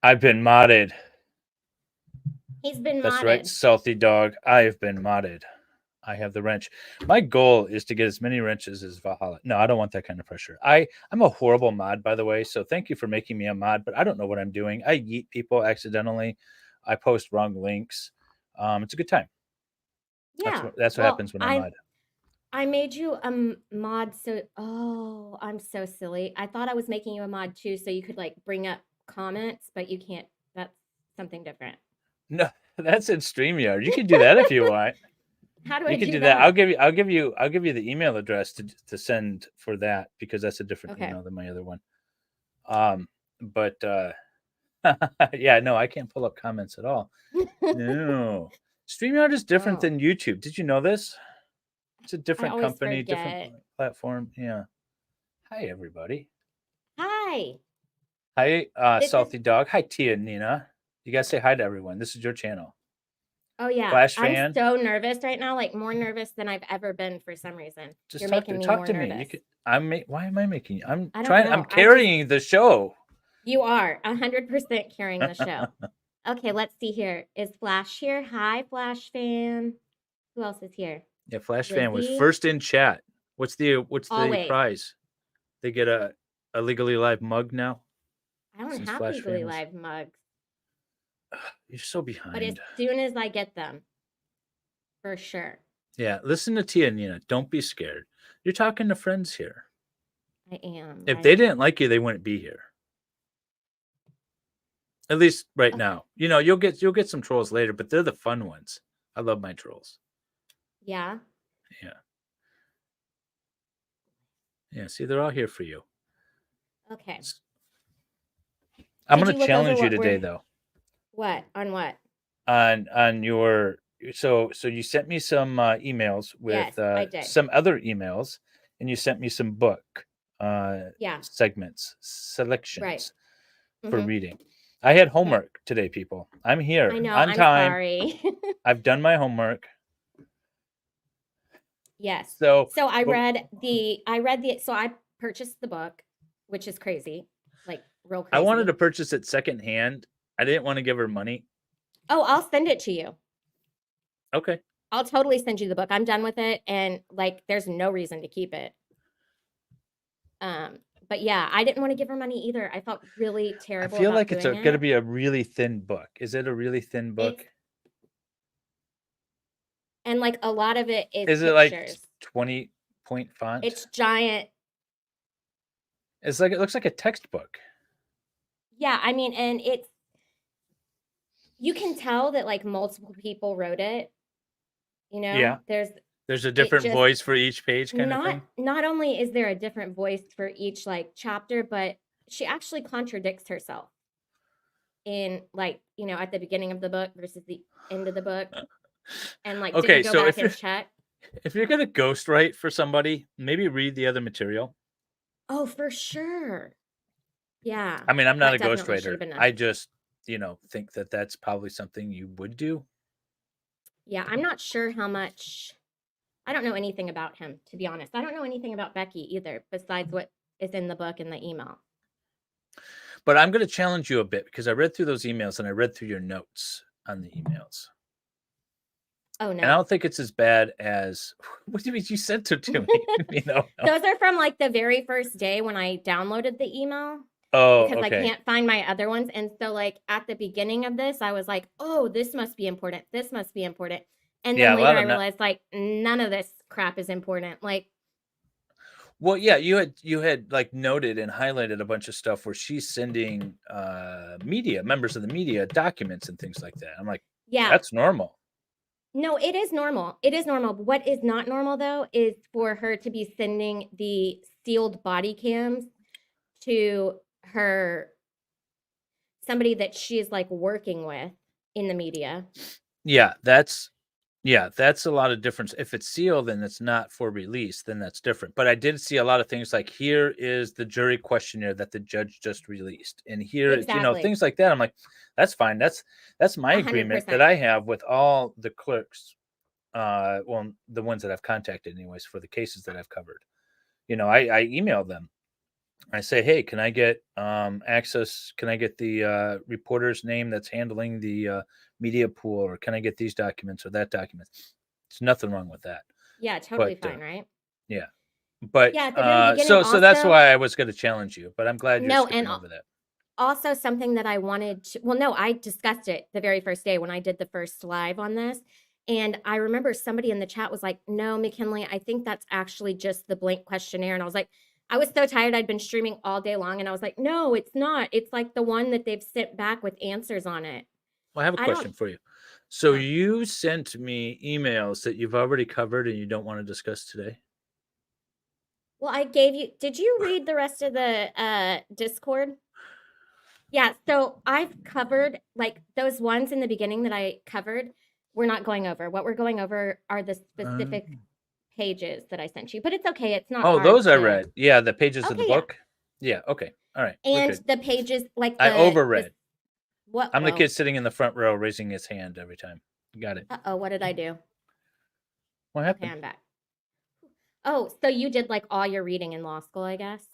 I've been modded. He's been That's modded. right, salty dog. I have been modded. I have the wrench. My goal is to get as many wrenches as Valhalla. No, I don't want that kind of pressure. I'm a horrible mod, by the way. So thank you for making me a mod, but I don't know what I'm doing. I yeet people accidentally. I post wrong links. It's a good time. Yeah. That's what happens when I mod. I made you a mod. So, I'm so silly. I thought I was making you a mod too, so you could like bring up comments, but you can't. That's something different. No, that's in StreamYard. You can do that if you want. How do I You can do that. that? I'll give you the email address to send for that because that's a different Okay. email than my other one. But yeah, no, I can't pull up comments at all. No. StreamYard is different than YouTube. Did you know this? It's a different company, different platform. Yeah. Hi, everybody. Hi. Hi, Salty Dog. Hi, Tia and Nina. You guys say hi to everyone. This is your channel. Oh, yeah. Flash I'm fan. so nervous right now, like more nervous than I've ever been for some reason. Just You're talk making me talk more to nervous. me. You could, why am I making you? I'm I don't trying. know. I'm carrying the show. You are 100% carrying the show. Okay, let's see here. Is Flash here? Hi, Flash fan. Who else is here? Yeah, Flash fan was first in chat. What's the Always. prize? They get a Legally Live mug now. I don't have Legally Live mugs. You're so behind. But as soon as I get them, for sure. Yeah, listen to Tia and Nina. Don't be scared. You're talking to friends here. I am. If they didn't like you, they wouldn't be here. At least right now. You know, you'll get some trolls later, but they're the fun ones. I love my trolls. Yeah. Yeah. Yeah, see, they're all here for you. Okay. I'm going to challenge you today, though. What? On what? On your... So you sent me some emails with some other emails, and you sent me some book segments, selections for reading. I had homework today, people. I'm here on time. Sorry. I've done my homework. Yes. So I purchased the book, which is crazy. Like real crazy. I wanted to purchase it secondhand. I didn't want to give her money. Oh, I'll send it to you. Okay. I'll totally send you the book. I'm done with it, and like there's no reason to keep it. But yeah, I didn't want to give her money either. I felt really terrible. I feel like it's going to be a really thin book. Is it a really thin book? And like a lot of it is it like 20-point font? It's giant. It's like, it looks like a textbook. Yeah, I mean, and you can tell that like multiple people wrote it. You know, yeah. There's a different voice for each page kind of thing. Not only is there a different voice for each like chapter, but she actually contradicts herself in like, you know, at the beginning of the book versus the end of the book. And like, okay, didn't go back and check. If you're going to ghostwrite for somebody, maybe read the other material. Oh, for sure. Yeah. I mean, I'm not a ghostwriter. I just, you know, think that that's probably something you would do. Yeah, I'm not sure how much. I don't know anything about him, to be honest. I don't know anything about Becky either, besides what is in the book and the email. But I'm going to challenge you a bit because I read through those emails and I read through your notes on the emails. Oh, no. And I don't think it's as bad as what do you mean you sent it to me? You know, those are from like the very first day when I downloaded the email. Oh, because I can't find my other ones. And so like at the beginning of this, I was like, oh, this must be important. This must be important. And then later I realized like none of this crap is important. Like, well, yeah, you had like noted and highlighted a bunch of stuff where she's sending members of the media documents and things like that. I'm like, yeah, that's normal. No, it is normal. It is normal. What is not normal though is for her to be sending the sealed body cams to somebody that she's like working with in the media. Yeah, that's a lot of difference. If it's sealed and it's not for release, then that's different. But I did see a lot of things like here is the jury questionnaire that the judge just released. And here, you know, things like that. I'm like, that's fine. That's my 100%. Agreement that I have with all the clerks. Well, the ones that I've contacted anyways for the cases that I've covered. You know, I emailed them I say, hey, can I get access? Can I get the reporter's name that's handling the media pool, or can I get these documents or that document? There's nothing wrong with that. Yeah, totally But fine, right? yeah, but Yeah, at the very beginning so that's also why I was going to challenge you. But I'm glad you're no, and skipping over that. also something that I wanted to well, no, I discussed it the very first day when I did the first live on this, and I remember somebody in the chat was like, "No, McKinley, I think that's actually just the blank questionnaire," and I was like I was so tired, I'd been streaming all day long, and I was like, "No, it's not. It's, like, the one that they've sent back with answers on it." Well, I have a I don't question for you. So Huh. you sent me emails that you've already covered and you don't want to discuss today? Well, I gave you did you read the rest of the, Discord? Yeah, so I've covered like those ones in the beginning that I covered, we're not going over. What we're going over are the specific pages that I sent you, but it's okay. It's not Oh, hard those I to. read. Yeah, the pages of the Okay, yeah. book. Yeah, okay. All right. We're And good. the pages like I the overread. what I'm the whoa. kid sitting in the front row raising his hand every time. Got it. Uh-oh, what did I do? What Okay, happened? I'm back. Oh, so you did like all your reading in law school, I guess?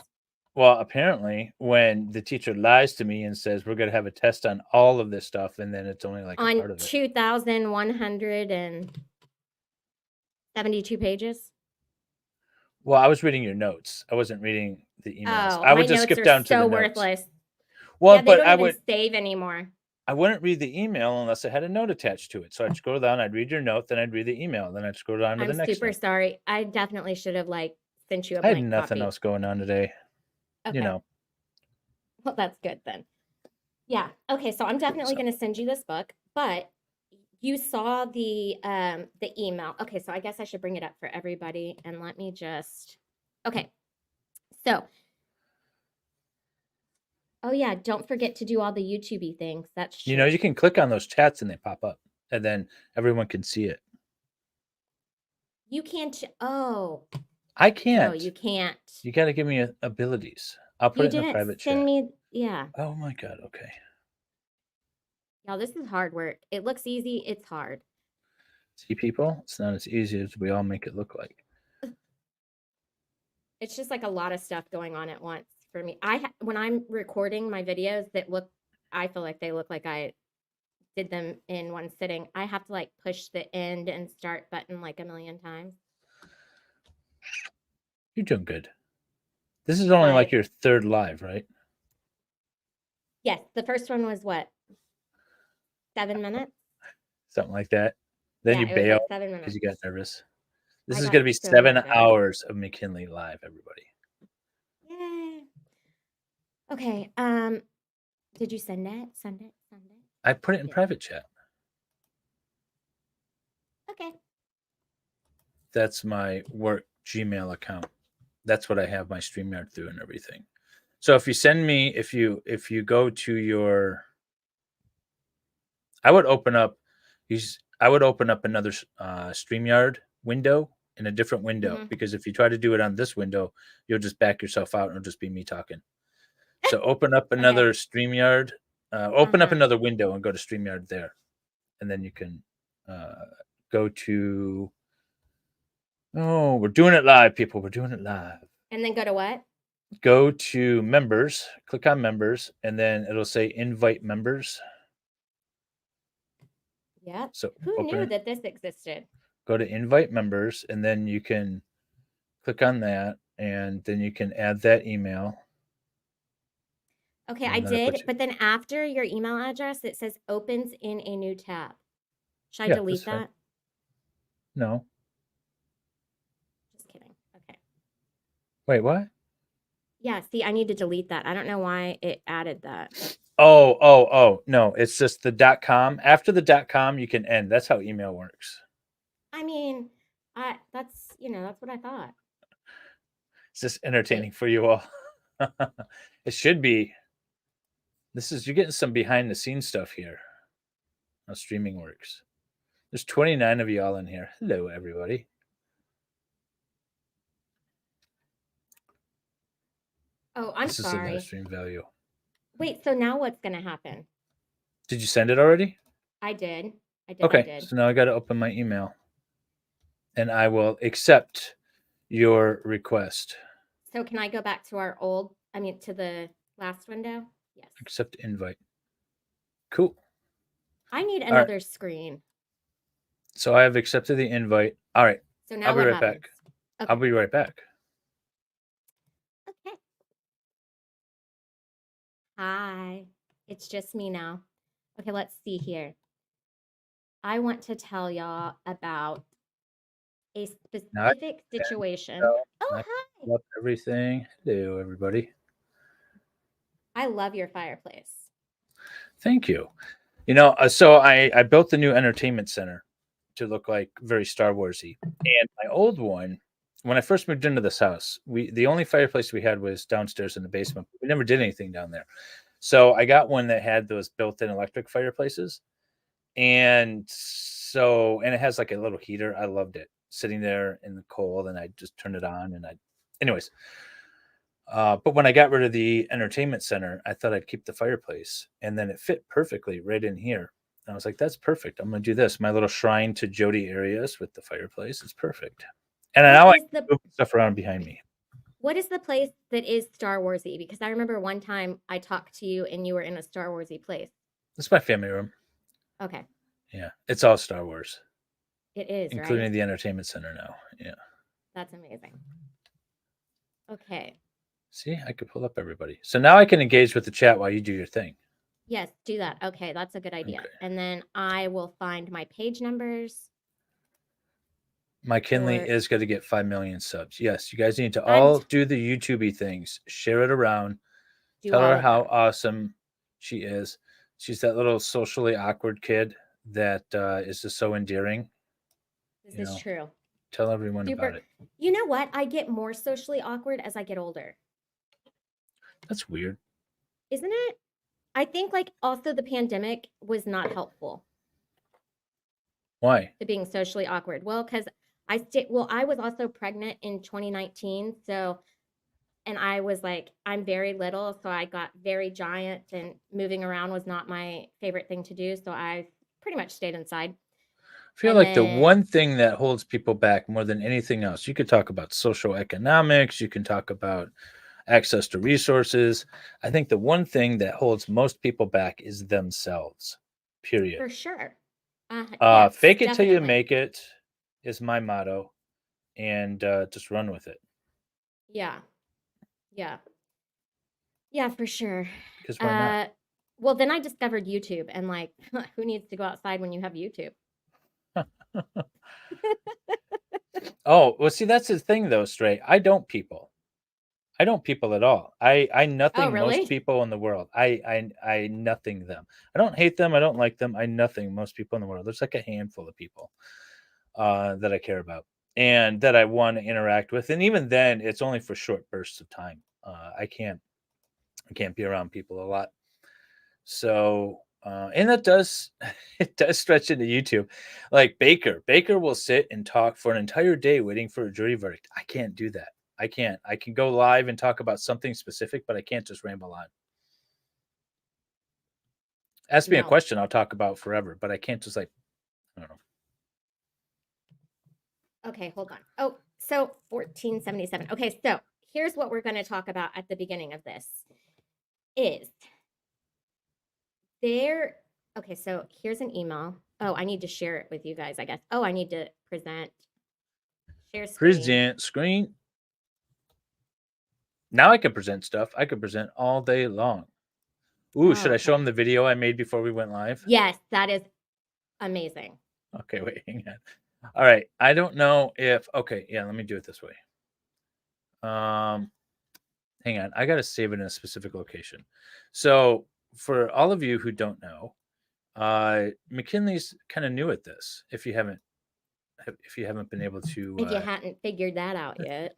Well, apparently, when the teacher lies to me and says we're going to have a test on all of this stuff, and then it's only like a On part of it. 2,172 pages? Well, I was reading your notes. I wasn't reading the emails. Oh, I my would just notes skip are down to the so notes. worthless. Well, Yeah, they but don't even save anymore. I wouldn't read the email unless it had a note attached to it. So I'd scroll down, I'd read your note, then I'd read the email, then I'd scroll down to the I'm next super note. sorry. I definitely should have like sent you a I had blank nothing copy. else going on today. You Okay. know. Well, that's good then. Yeah. Okay, so I'm definitely going to send you this book, but you saw the email. Okay, so I guess I should bring it up for everybody and let me just Okay. So, oh yeah, don't forget to do all the YouTubey things. That's You know, true. you can click on those chats and they pop up, and then everyone can see it. You can't oh. I No, can't. you can't. You got to give me abilities. I'll put You it in a didn't private send chat. me yeah. Oh my god. Okay. Y'all, this is hard work. It looks easy, it's hard. See, people, it's not as easy as we all make it look like. It's just like a lot of stuff going on at once for me. When I'm recording my videos that look I feel like they look like I did them in one sitting. I have to like push the end and start button like a million times. You're doing good. This is only like But your third live, right? yes, the first one was what? 7 minutes? Something like that. Then Yeah, you it was bail like 7 because minutes. you got nervous. This I is got going to be so 7 nervous. hours of McKinley live, everybody. Yay. Okay, did you send it? Send it? Send it? I put it in Yeah. private chat. Okay. That's my work Gmail account. That's what I have my StreamYard through and everything. So if you send me, if you go to your, I would open up another StreamYard window in a different window, because if you try to do it on this window, you'll just back yourself out and it'll just be me talking. So open up another StreamYard, open up another window and go to StreamYard there. And then you can go to, oh, we're doing it live, people. We're doing it live. And then go to what? Go to members, click on members, and then it'll say invite members. Yep. So Who knew that this existed? Go to invite members, and then you can click on that, and then you can add that email. Okay, I did, but then after your email address, it says opens in a new tab. Should I delete that? No. Just kidding. Okay. Wait, what? Yeah, see, I need to delete that. I don't know why it added that. Oh, no, it's just the .com. After the .com, you can end. That's how email works. I mean, that's what I thought. It's just entertaining for you all. It should be. You're getting some behind the scenes stuff here. How streaming works. There's 29 of y'all in here. Hello, everybody. Oh, I'm This sorry. is the live stream value. Wait, so now what's going to happen? Did you send it already? I did. Okay, so now I got to open my email. And I will accept your request. So can I go back to our old to the last window. Yes. Accept invite. Cool. I need All right. another screen. So I have accepted the invite. All right. So now I'll be what right happens? back. Okay. I'll be right back. Okay. Hi. It's just me now. Okay, let's see here. I want to tell y'all about a specific situation. Oh, I hi. love everything. Hello, everybody. I love your fireplace. Thank you. So I built the new entertainment center to look like very Star Warsy. And my old one, when I first moved into this house, the only fireplace we had was downstairs in the basement. We never did anything down there. So I got one that had those built-in electric fireplaces. And it has like a little heater. I loved it. Sitting there in the cold, and I just turned it on anyways. But when I got rid of the entertainment center, I thought I'd keep the fireplace, and then it fit perfectly right in here. And I was like, that's perfect. I'm going to do this. My little shrine to Jody Arias with the fireplace is perfect. And now I can move stuff around behind me. What is the place that is Star Warsy? Because I remember one time I talked to you and you were in a Star Warsy place. It's my family room. Okay. Yeah, it's all Star Wars. It is, including right? the entertainment center now. Yeah. That's amazing. Okay. See, I could pull up everybody. So now I can engage with the chat while you do your thing. Yes, do that. Okay, that's a good idea. Okay. And then I will find my page numbers. My Kinley is going to get 5 million subs. Yes, you guys need to all do the YouTubey things. Share it around. Tell her how awesome she is. She's that little socially awkward kid that is just so endearing. This is true. Tell everyone about it. You know what? I get more socially awkward as I get older. That's weird. Isn't it? I think also the pandemic was not helpful. Why? To being socially awkward. Well, because I was also pregnant in 2019. And I was I'm very little, so I got very giant, and moving around was not my favorite thing to do. So I pretty much stayed inside. I feel like the one thing that holds people back more than anything else, you could talk about social economics, you can talk about access to resources. I think the one thing that holds most people back is themselves, period. For sure. Yes, fake it till you make it is my motto, and just run with it. Yeah. Yeah, for sure. Because why not? Well, then I discovered YouTube, and who needs to go outside when you have YouTube? Oh, well, see, that's the thing, though, Stray. I don't people at all. I nothing most people in the world. I nothing them. I don't hate them. I don't like them. I nothing most people in the world. There's like a handful of people that I care about and that I want to interact with. And even then, it's only for short bursts of time. I can't be around people a lot. So, and that does stretch into YouTube. Like Baker will sit and talk for an entire day waiting for a jury verdict. I can't do that. I can't. I can go live and talk about something specific, but I can't just ramble on. Ask me a question, I'll talk about forever, but I can't just I don't know. Okay, hold on. Oh, so 1477. Okay, so here's what we're going to talk about at the beginning of this. Okay, so here's an email. Oh, I need to share it with you guys, I guess. Oh, I need to present. Share screen. Present screen. Now I can present stuff. I could present all day long. Ooh, should I show them the video I made before we went live? Yes, that is amazing. Okay, wait, hang on. All right, I don't know if... Okay, yeah, let me do it this way. Hang on, I got to save it in a specific location. So for all of you who don't know, McKinley's kind of new at this. If you haven't been able to... If you hadn't figured that out yet.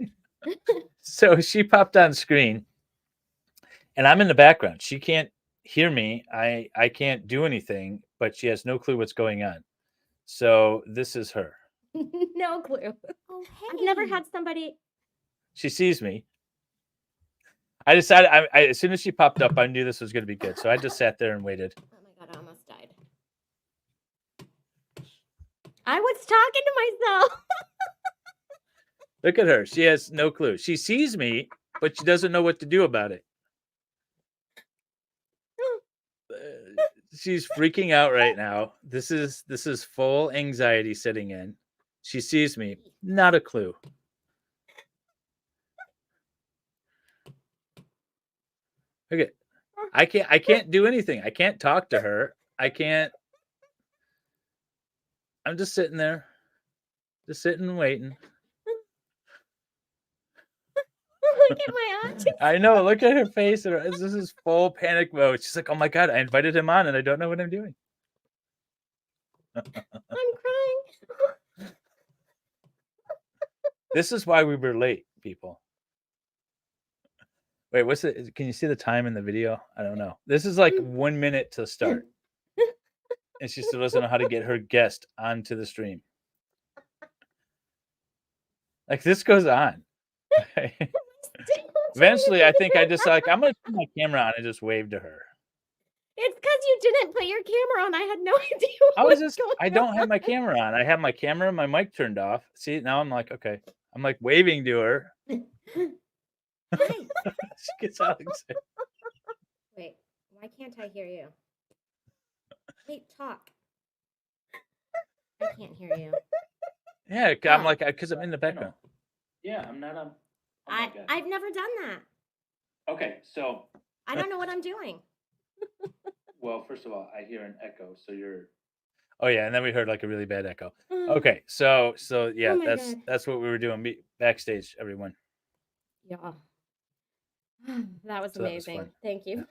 So she popped on screen and I'm in the background. She can't hear me. I can't do anything, but she has no clue what's going on. So this is her. No clue. Oh, hey. I've never had somebody... She sees me. I decided as soon as she popped up, I knew this was going to be good. So I just sat there and waited. Oh my God, I almost died. I was talking to myself. Look at her. She has no clue. She sees me but she doesn't know what to do about it. She's freaking out right now. This is full anxiety setting in. She sees me, not a clue. Okay. I can't do anything. I can't talk to her. I'm just sitting there. Just sitting and waiting. Look at my aunt. I know. Look at her face. This is full panic mode. She's like, "Oh my God, I invited him on and I don't know what I'm doing." I'm crying. This is why we were late, people. Wait, what's it? Can you see the time in the video? I don't know. This is like 1 minute to start. And she still doesn't know how to get her guest onto the stream. Like, this goes on. Eventually, I think I just like, I'm going to turn my camera on and just wave to her. It's because you didn't put your camera on. I had no idea How what is was this? going I don't on. have my camera on. I have my camera and my mic turned off. See, now I'm like, okay. I'm like waving to her. She gets all excited. Wait, why can't I hear you? Wait, talk. I can't hear you. Yeah, I'm like, because I'm in the background. Yeah, I'm not on. I've never done that. Okay, so. I don't know what I'm doing. Well, first of all, I hear an echo, so you're. Oh yeah, and then we heard like a really bad echo. Okay, so yeah, that's what we were doing backstage, everyone. Yeah. That was amazing. That was Thank you.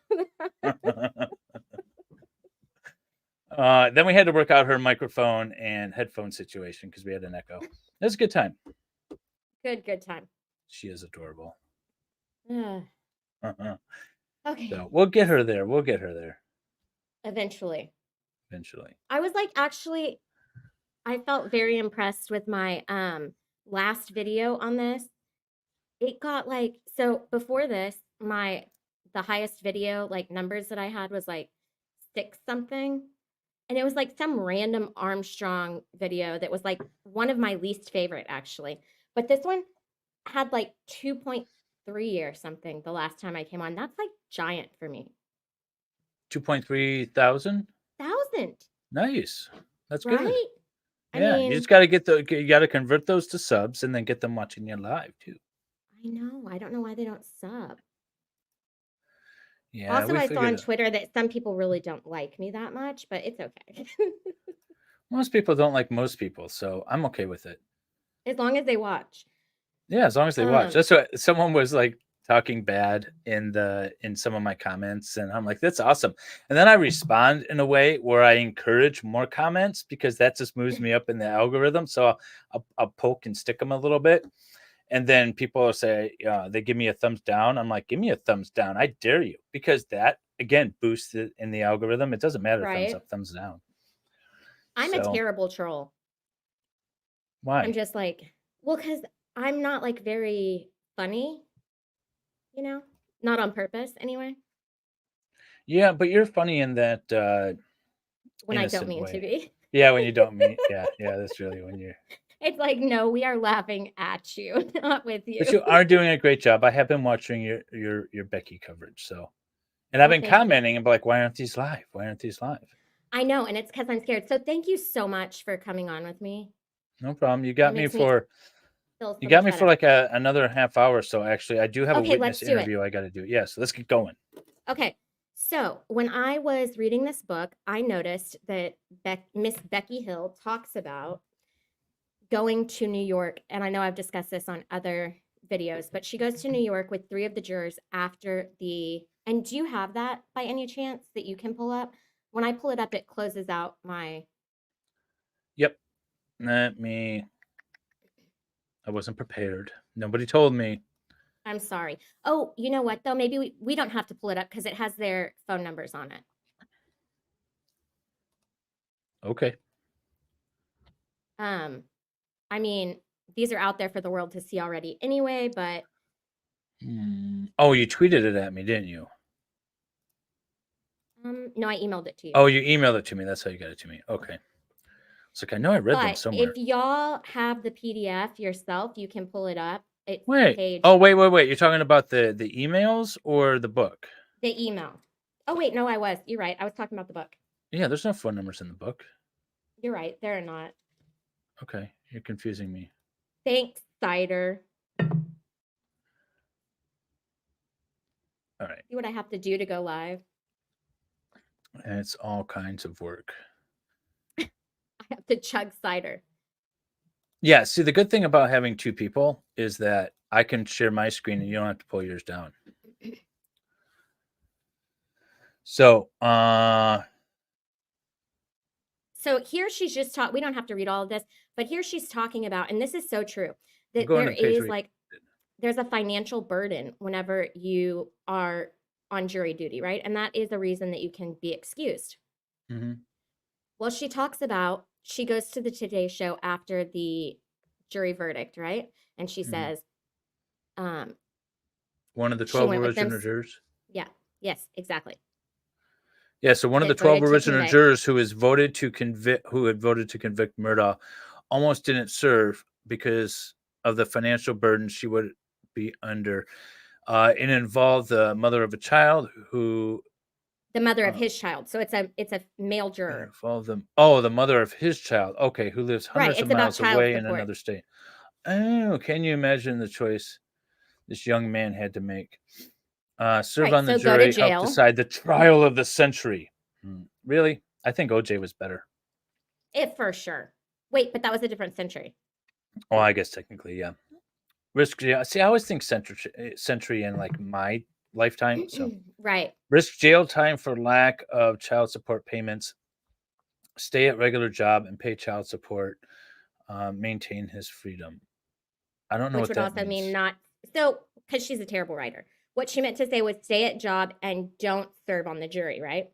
Then we had to work out her microphone and headphone situation because we had an echo. It was a good time. Good time. She is adorable. Okay. So we'll get her there. Eventually. I was like, actually, I felt very impressed with my last video on this. It got like, so before this, the highest video like numbers that I had was like 6 something. And it was like some random Armstrong video that was like one of my least favorite actually. But this one had like 2.3 or something the last time I came on. That's like giant for me. 2.3 thousand? Nice. That's right? Good. I yeah, mean, you just got to you got to convert those to subs and then get them watching you live too. I know. I don't know why they don't sub. Yeah. Also, I saw on Twitter that some people really don't like me that much, but it's okay. Most people don't like most people, so I'm okay with it. As long as they watch. Yeah, as long as they watch. That's what someone was like talking bad in some of my comments, and I'm like, that's awesome. And then I respond in a way where I encourage more comments because that just moves me up in the algorithm. So I'll poke and stick them a little bit. And then people will say, they give me a thumbs down. I'm like, give me a thumbs down. I dare you. Because that, again, boosts it in the algorithm. It doesn't matter thumbs up, thumbs down. I'm a terrible troll. Why? I'm just like, well, because I'm not like very funny, not on purpose anyway. Yeah, but you're funny in that when I don't mean to be. Yeah, when you don't mean. Yeah, that's really when you're. It's like, no, we are laughing at you, not with you. But you are doing a great job. I have been watching your Becky coverage, so, and I've been commenting and be like, why aren't these live? I know, and it's because I'm scared. So thank you so much for coming on with me. No problem. You got me for. You got me for like another half hour. So actually, I do have a witness interview I got to do. Yeah, so let's get going. Okay. So when I was reading this book, I noticed that Miss Becky Hill talks about going to New York, and I know I've discussed this on other videos, but she goes to New York with 3 of the jurors after and do you have that by any chance that you can pull up? When I pull it up, it closes out my. Yep. I wasn't prepared. Nobody told me. I'm sorry. Oh, you know what though? Maybe we don't have to pull it up because it has their phone numbers on it. Okay. I mean, these are out there for the world to see already anyway, but. Oh, you tweeted it at me, didn't you? No, I emailed it to you. Oh, you emailed it to me. That's how you got it to me. Okay. It's like, I know I read them somewhere. If y'all have the PDF yourself, you can pull it up It's Wait. page. Oh, wait. You're talking about the emails or the book? The email. Oh, wait, no, I was. You're right. I was talking about the book. Yeah, there's no phone numbers in the book. You're right. There are not. Okay, you're confusing me. Thanks, Cider. All right. See what I have to do to go live? And it's all kinds of work. I have to chug cider. Yeah, see, the good thing about having two people is that I can share my screen and you don't have to pull yours down. So, So here she's just we don't have to read all of this, but here she's talking about, and this is so true, that going there to page is where- like, there's a financial burden whenever you are on jury duty, right? And that is a reason that you can be excused. mhm. Well, she talks about, she goes to the Today Show after the jury verdict, right? And she Mhm. says, one of the she 12 went with them. original jurors. Yeah. Yes, exactly. Yeah, so one of the That 12 voted to original convict. jurors who had voted to convict Murdaugh almost didn't serve because of the financial burden she would be under. It involved the mother of a child who The mother of his child. So it's a male it juror. involved them. Oh, the mother of his child. Okay, who lives Right. hundreds of It's about miles child away in support. another state. Oh, can you imagine the choice this young man had to make? Serve Right, on the so go to jury, help jail. decide the trial of the century. Really? I think OJ was better. It for sure. Wait, but that was a different century. Oh, I guess technically, yeah. Risk, yeah. See, I always think century in like my lifetime. So Right. risk jail time for lack of child support payments, stay at regular job and pay child support, maintain his freedom. I don't know Which what would that also means. mean not, so, because she's a terrible writer. What she meant to say was stay at job and don't serve on the jury, right?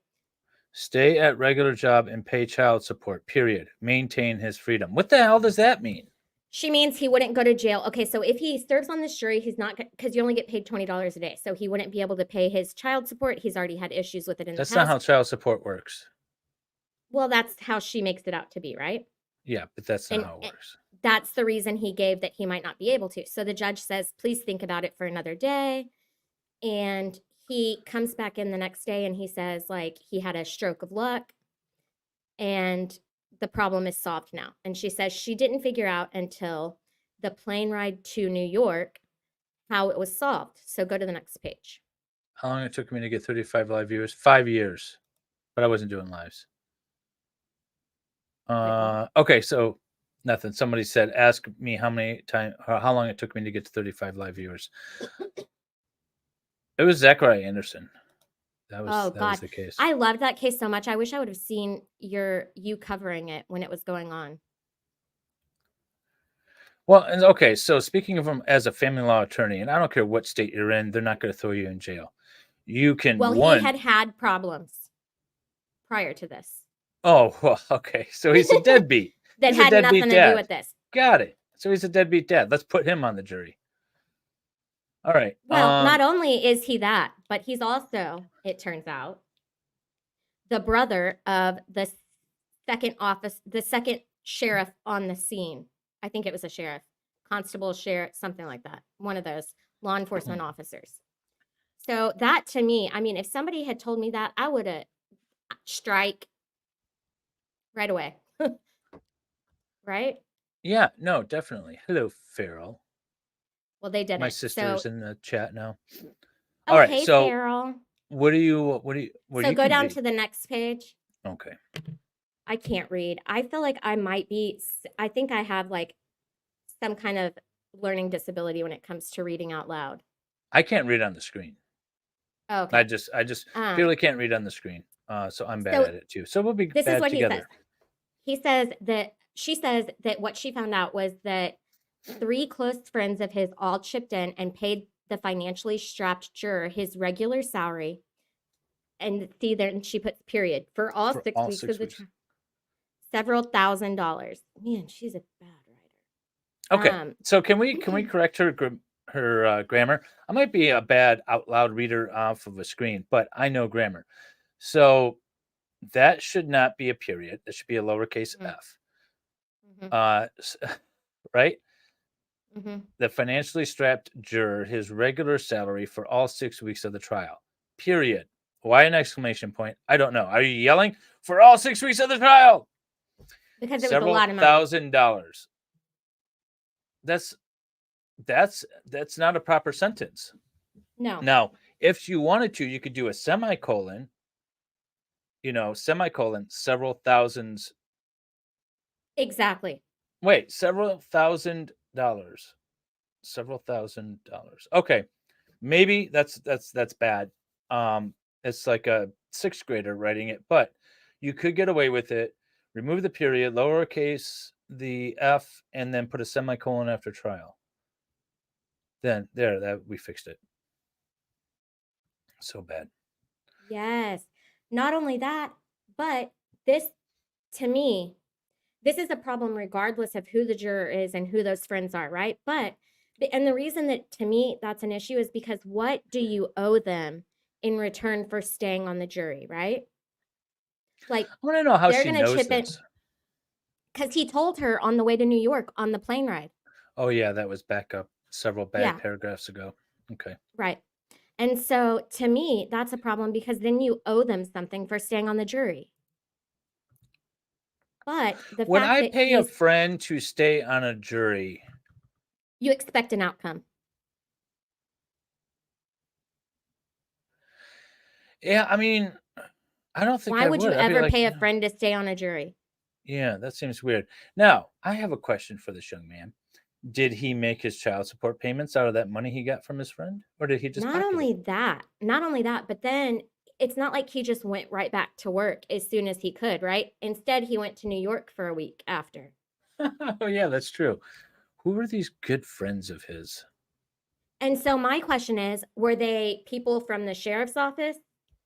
Stay at regular job and pay child support, period. Maintain his freedom. What the hell does that mean? She means he wouldn't go to jail. Okay, so if he serves on this jury, he's not, because you only get paid $20 a day. So he wouldn't be able to pay his child support. He's already had issues with it in That's the past. not how child support works. Well, that's how she makes it out to be, right? Yeah, but that's not how it works. That's the reason he gave that he might not be able to. So the judge says, please think about it for another day. And he comes back in the next day and he says, like, he had a stroke of luck and the problem is solved now. And she says she didn't figure out until the plane ride to New York how it was solved. So go to the next page. How long it took me to get 35 live viewers? 5 years. But I wasn't doing lives. Okay, so nothing. Somebody said, ask me how long it took me to get to 35 live viewers. It was Zachariah Anderson. That was the case. I loved that case so much. I wish I would have seen you covering it when it was going on. Well, and okay, so speaking of him as a family law attorney, and I don't care what state you're in, they're not going to throw you in jail. You can he had problems prior to this. Oh, well, okay. So he's a deadbeat. That he's had nothing to do with this. Got it. So he's a deadbeat dad. Let's put him on the jury. All right. Well, not only is he that, but he's also, it turns out, the brother of the second sheriff on the scene. I think it was a sheriff, constable, sheriff, something like that. One of those law enforcement officers. So that to me, I mean, if somebody had told me that, I would have strike right away. Right? Yeah, no, definitely. Hello, Farrell. Well, they didn't. My sister's in the chat now. Oh, all right, hey, so Farrell. What do you so go down to the next page. Okay. I can't read. I feel like I think I have like some kind of learning disability when it comes to reading out loud. I can't read on the screen. Oh, okay. I just really can't read on the screen. So I'm bad at it too. So we'll be bad together. She says that what she found out was that 3 close friends of his all chipped in and paid the financially strapped juror his regular salary. And see there, and she puts period for all 6 weeks of the trial. Several $1,000s. Man, she's a bad writer. Okay, so can we correct her grammar? I might be a bad out loud reader off of a screen, but I know grammar. So that should not be a period. That should be a lowercase f. Right? the financially strapped juror his regular salary for all 6 weeks of the trial. Period. Why an exclamation point? I don't know. Are you yelling for all 6 weeks of the trial? Because it was a lot of money. $1,000. That's not a proper sentence. No. Now, if you wanted to, you could do a semicolon, several thousands. Exactly. Wait, several thousand dollars. Okay. Maybe that's bad. It's like a 6th grader writing it, but you could get away with it. Remove the period, lowercase the F, and then put a semicolon after trial. Then that we fixed it. So bad. Yes. Not only that, but this, to me, this is a problem regardless of who the juror is and who those friends are, right? And the reason that to me that's an issue is because what do you owe them in return for staying on the jury, right? Like, I want to know how they're she gonna knows chip in this. because he told her on the way to New York on the plane ride. Oh yeah, that was back up several bad Yeah. paragraphs ago. Okay. Right. And so to me, that's a problem because then you owe them something for staying on the jury. But the When fact I that pay a friend to stay on a jury, you expect an outcome. yeah, I mean, I don't think Why would you I'd be ever like, pay a "No." friend to stay on a jury? Yeah, that seems weird. Now, I have a question for this young man. Did he make his child support payments out of that money he got from his friend, or did he just Not pocket only it? that, but then it's not like he just went right back to work as soon as he could, right? Instead, he went to New York for a week after. Oh yeah, that's true. Who were these good friends of his? And so my question is, were they people from the sheriff's office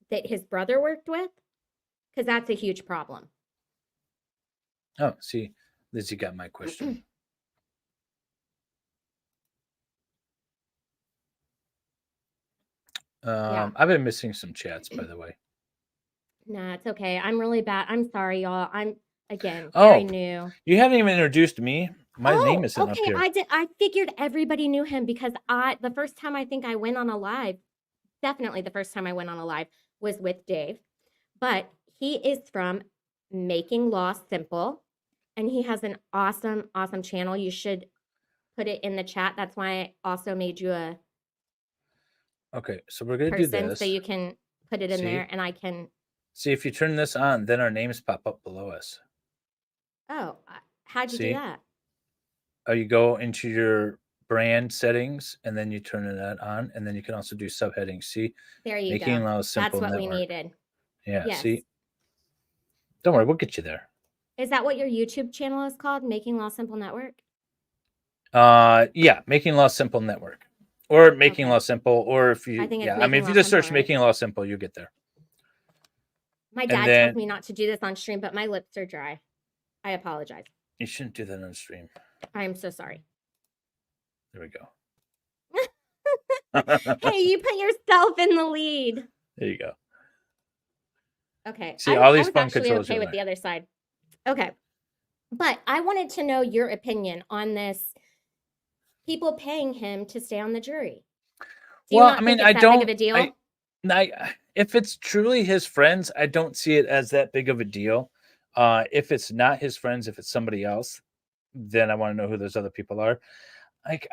that his brother worked with? Because that's a huge problem. Oh, see, Lizzie got my question. Yeah. I've been missing some chats, by the way. Nah, it's okay. I'm really bad. I'm sorry, y'all. I'm again very new. You haven't even introduced me. My name isn't up here. I figured everybody knew him because the first time I think I went on a live, definitely the first time I went on a live was with Dave. But he is from Making Law Simple, and he has an awesome, awesome channel. You should put it in the chat. That's why I also made you a Okay, so we're gonna do person this. so you can put it in there, and I can. See, if you turn this on, then our names pop up below us. Oh, how'd you do that? Oh, you go into your brand settings, and then you turn that on, and then you can also do subheadings. See, There you Making go. Law Simple That's what Network. we needed. Yeah. Yes. See, don't worry, we'll get you there. Is that what your YouTube channel is called? Making Law Simple Network? Yeah, Making Law Simple Network, or Making Okay. Law Simple, or if you, I think it's I mean, if Making you Law just search Simple, right? Making Law Simple, you'll get there. My dad tells me not to do this on stream, but my lips are dry. I apologize. You shouldn't do that on stream. I am so sorry. There we go. Hey, you put yourself in the lead. There you go. Okay. See, all these I was fun actually controls okay with the other side. Okay. But I wanted to know your opinion on this. People paying him to stay on the jury. Do you not think it's that big of a deal? If it's truly his friends, I don't see it as that big of a deal. If it's not his friends, if it's somebody else, then I want to know who those other people are.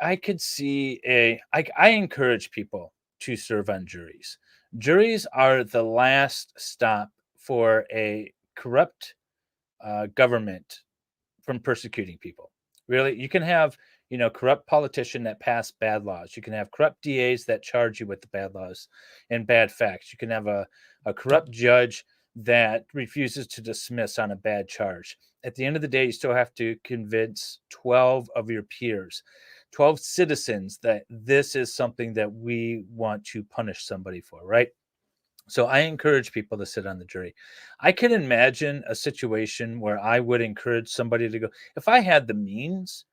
I could see I encourage people to serve on juries. Juries are the last stop for a corrupt government from persecuting people. Really, you can have corrupt politician that pass bad laws. You can have corrupt DAs that charge you with the bad laws and bad facts. You can have a corrupt judge that refuses to dismiss on a bad charge. At the end of the day, you still have to convince 12 of your peers, 12 citizens, that this is something that we want to punish somebody for, right? So I encourage people to sit on the jury. I can imagine a situation where I would encourage somebody to go, if I had the means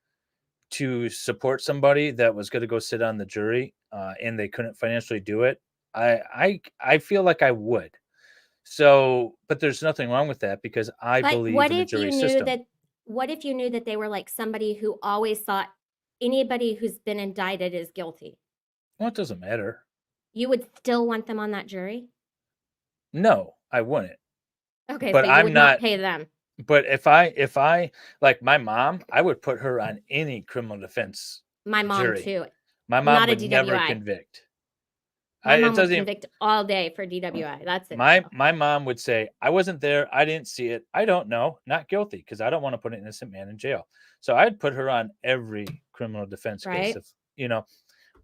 to support somebody that was going to go sit on the jury and they couldn't financially do it, I feel like I would. So, but there's nothing wrong with that because I believe in the jury system. What if you knew that they were like somebody who always sought anybody who's been indicted is guilty. Well, it doesn't matter. You would still want them on that jury? No, I wouldn't. Okay, But so you would not pay them. But if I like my mom, I would put her on any criminal defense My mom jury. too. My mom Not a would never DWI. convict. My mom would convict all day for DWI. That's it. My mom would say, I wasn't there. I didn't see it. I don't know. Not guilty, because I don't want to put an innocent man in jail. So I'd put her on every criminal defense case, if, you know,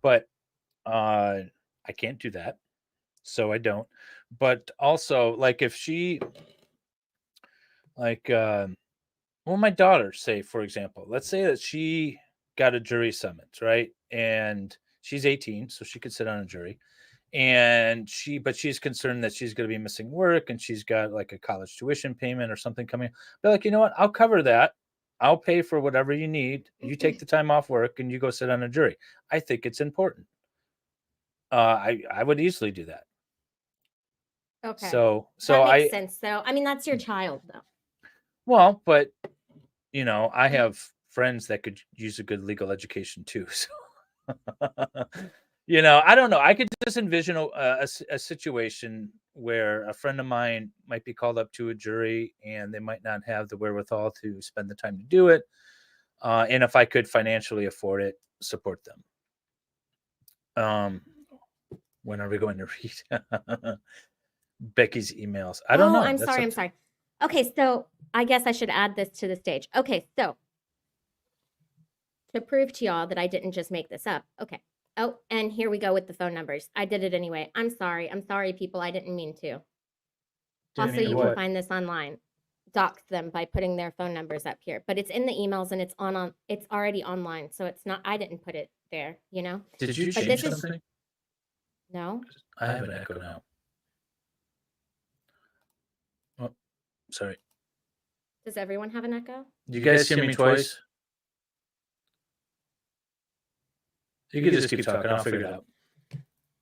but I can't do that. So I don't. But also, like, if she, like, well, my daughter, say, for example, let's say that she got a jury summons, right? And she's 18, so she could sit on a jury. And she's concerned that she's going to be missing work, and she's got like a college tuition payment or something coming. They're like, you know what? I'll cover that. I'll pay for whatever you need. You take the time off work and you go sit on a jury. I think it's important. I would easily do that. Okay. So that makes sense, though. I mean, that's your child, though. Well, but you know, I have friends that could use a good legal education too. So, you know, I don't know. I could just envision a situation where a friend of mine might be called up to a jury and they might not have the wherewithal to spend the time to do it. And if I could financially afford it, support them. When are we going to read Becky's emails? I don't know. I'm sorry. Okay, so I guess I should add this to the stage. Okay, so to prove to y'all that I didn't just make this up. Okay. Oh, and here we go with the phone numbers. I did it anyway. I'm sorry, people. I didn't mean to. Also, you can find this online. Dox them by putting their phone numbers up here. But it's in the emails and it's it's already online. So it's not, I didn't put it there, you know? Did you change something? No. I have an echo now. Oh, sorry. Does everyone have an echo? Do you guys hear me twice? You can just keep talking. I'll figure it out.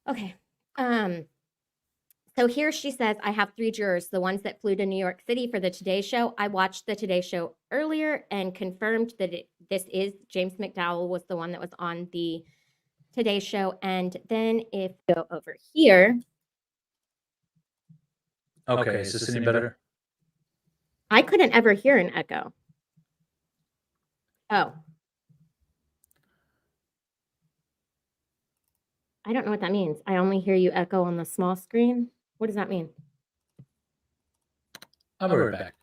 Okay. So here she says, I have 3 jurors, the ones that flew to New York City for the Today Show. I watched the Today Show earlier and confirmed that this is James McDowell was the one that was on the Today Show. And then if you go over here. Okay, is this any better? I couldn't ever hear an echo. Oh. I don't know what that means. I only hear you echo on the small screen. What does that mean? I'll be right back.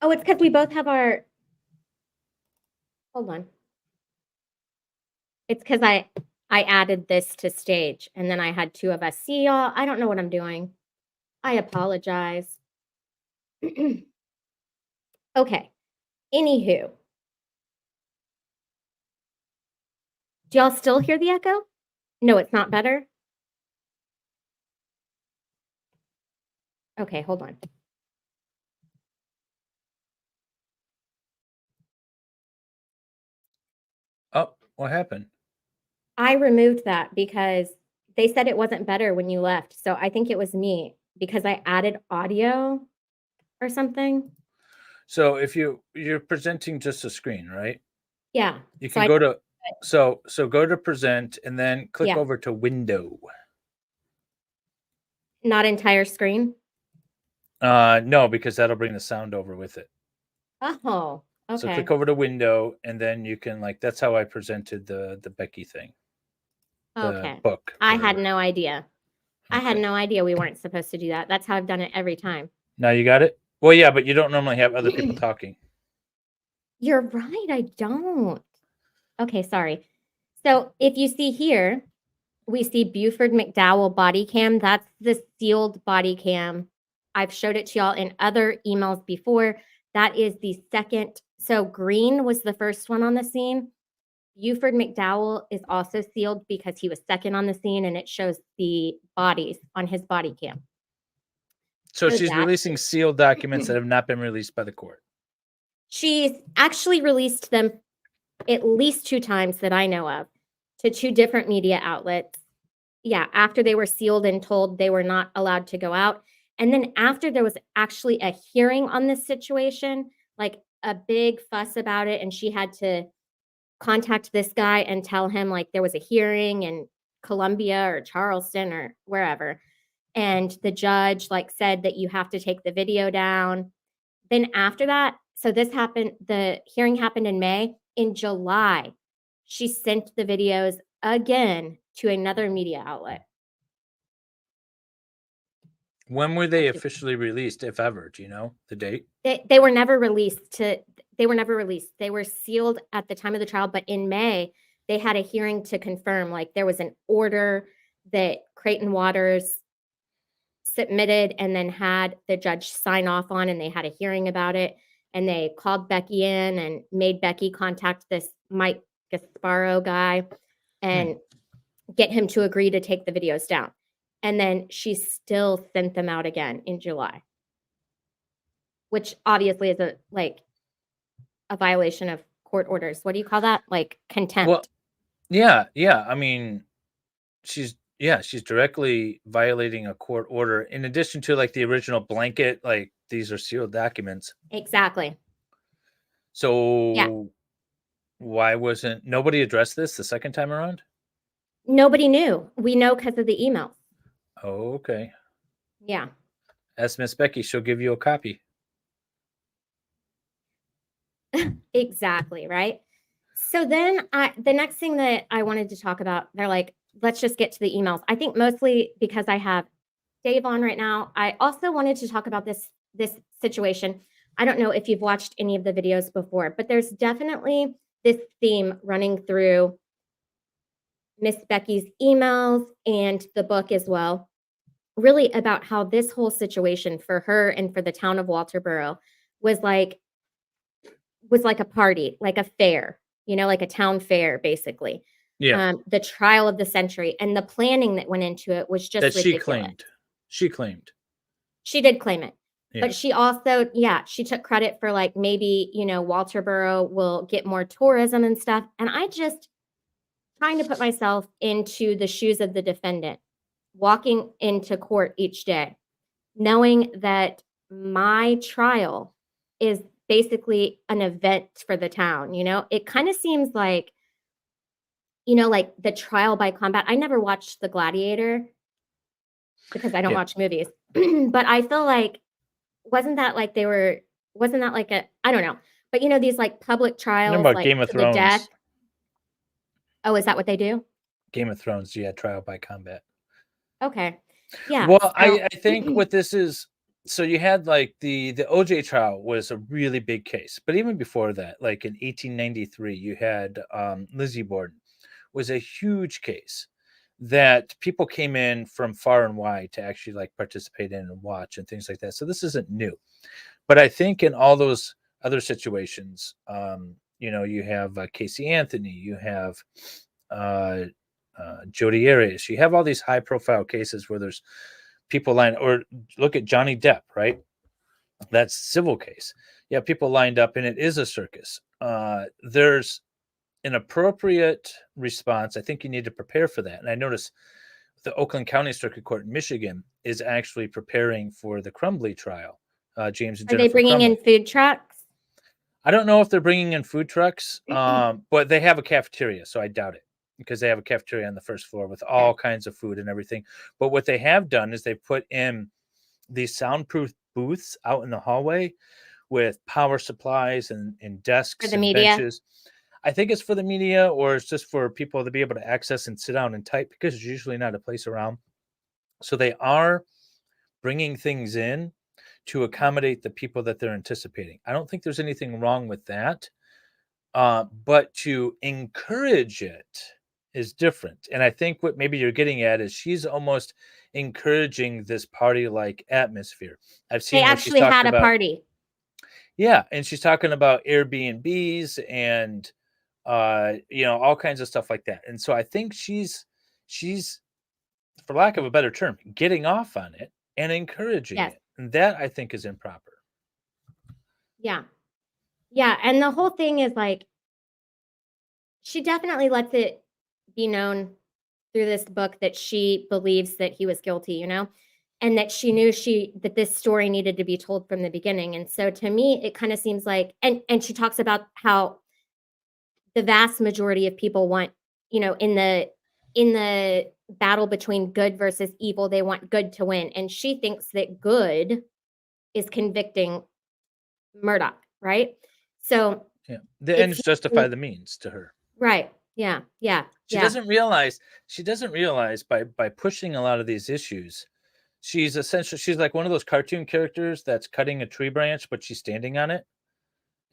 Oh, it's because we both have our... Hold on. It's because I added this to stage, and then I had 2 of us. See, y'all, I don't know what I'm doing. I apologize. Okay. Anywho. Do y'all still hear the echo? No, it's not better? Okay, hold on. Oh, what happened? I removed that because they said it wasn't better when you left. So I think it was me because I added audio or something. So if you're presenting just a screen, right? Yeah. You can go to so go to present and then click over to window. Not entire screen? No, because that'll bring the sound over with it. Oh, okay. So click over to window and then you can, like, that's how I presented the Becky thing. Okay. Book. I had no idea. Okay. I had no idea we weren't supposed to do that. That's how I've done it every time. Now you got it? Well, yeah, but you don't normally have other people talking. You're right. I don't. Okay, sorry. So if you see here, we see Buford McDowell body cam. That's the sealed body cam. I've showed it to y'all in other emails before. That is the second. So Green was the first one on the scene. Buford McDowell is also sealed because he was second on the scene, and it shows the bodies on his body cam. So she's releasing sealed documents that have not been released by the court. She's actually released them at least 2 times that I know of to 2 different media outlets. Yeah, after they were sealed and told they were not allowed to go out. And then after there was actually a hearing on this situation, like a big fuss about it, and she had to contact this guy and tell him like there was a hearing in Columbia or Charleston or wherever. And the judge like said that you have to take the video down. Then after that, so this happened, the hearing happened in May. In July, she sent the videos again to another media outlet. When were they officially released, if ever? Do you know the date? They were never released they were never released. They were sealed at the time of the trial, but in May, they had a hearing to confirm, like there was an order that Creighton Waters submitted and then had the judge sign off on, and they had a hearing about it. And they called Becky in and made Becky contact this Mike Gasparo guy and get him to agree to take the videos down. And then she still sent them out again in July, which obviously is a violation of court orders. What do you call that? Like contempt. Well, yeah. I mean, she's directly violating a court order in addition to like the original blanket, like these are sealed documents. Exactly. So why wasn't nobody addressed this the second time around? Nobody knew. We know because of the emails. Oh, okay. Yeah. Ask Miss Becky, she'll give you a copy. Exactly, right? So then the next thing that I wanted to talk about, they're like, let's just get to the emails. I think mostly because I have Dave on right now. I also wanted to talk about this situation. I don't know if you've watched any of the videos before, but there's definitely this theme running through Miss Becky's emails and the book as well, really about how this whole situation for her and for the town of Walterboro was like a party, like a fair, like a town fair, basically. Yeah. The trial of the century and the planning that went into it was just that ridiculous. She claimed. She did claim it. Yeah. But she also, she took credit for like maybe, Walterboro will get more tourism and stuff. And I just trying to put myself into the shoes of the defendant, walking into court each day, knowing that my trial is basically an event for the town. It kind of seems like, like the trial by combat. I never watched The Gladiator because I don't watch movies, but I feel like, wasn't that like I don't know, but these like public trials, about like Game of to the death. Thrones. Oh, is that what they do? Game of Thrones, trial by combat. Okay. Yeah. Well, I think what this is, so you had like the OJ trial was a really big case, but even before that, like in 1893, you had Lizzie Borden was a huge case that people came in from far and wide to actually like participate in and watch and things like that. So this isn't new, but I think in all those other situations, you have Casey Anthony, you have Jodi Arias, you have all these high profile cases where there's people lined, or look at Johnny Depp, right? That's civil case. Yeah, people lined up and it is a circus. There's an appropriate response. I think you need to prepare for that. And I notice the Oakland County Circuit Court in Michigan is actually preparing for the Crumbly trial. James and Jennifer. Are they bringing in food trucks? I don't know if they're bringing in food trucks, but they have a cafeteria, so I doubt it, because they have a cafeteria on the first floor with all kinds of food and everything. But what they have done is they've put in these soundproof booths out in the hallway with power supplies and desks for the and media. Benches. I think it's for the media, or it's just for people to be able to access and sit down and type, because there's usually not a place around. So they are bringing things in to accommodate the people that they're anticipating. I don't think there's anything wrong with that. But to encourage it is different. And I think what maybe you're getting at is she's almost encouraging this party-like atmosphere. I've seen they actually had a party. Yeah, and she's talking about Airbnbs and all kinds of stuff like that. And so I think she's, for lack of a better term, getting off on it and encouraging it. And that I think is improper. Yeah. Yeah. And the whole thing is like, she definitely lets it be known through this book that she believes that he was guilty, and that she knew that this story needed to be told from the beginning. And so to me, it kind of seems like, and she talks about how the vast majority of people want, in the battle between good versus evil, they want good to win. And she thinks that good is convicting Murdaugh, right? So Yeah. The ends justify the means to her. right. Yeah. Yeah. She doesn't realize by pushing a lot of these issues, she's like one of those cartoon characters that's cutting a tree branch, but she's standing on it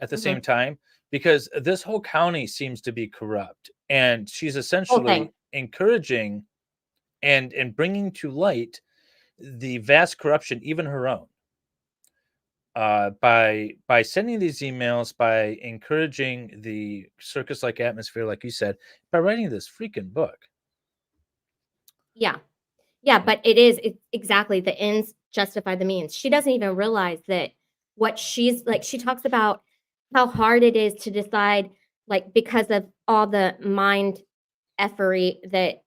at the same time, because this whole county seems to be corrupt, and she's essentially encouraging and bringing to light the vast corruption, even her own, by sending these emails, by encouraging the circus-like atmosphere, like you said, by writing this freaking book. Yeah. Yeah, but it's exactly, the ends justify the means. She doesn't even realize that what she's like, she talks about how hard it is to decide, like, because of all the mind effery that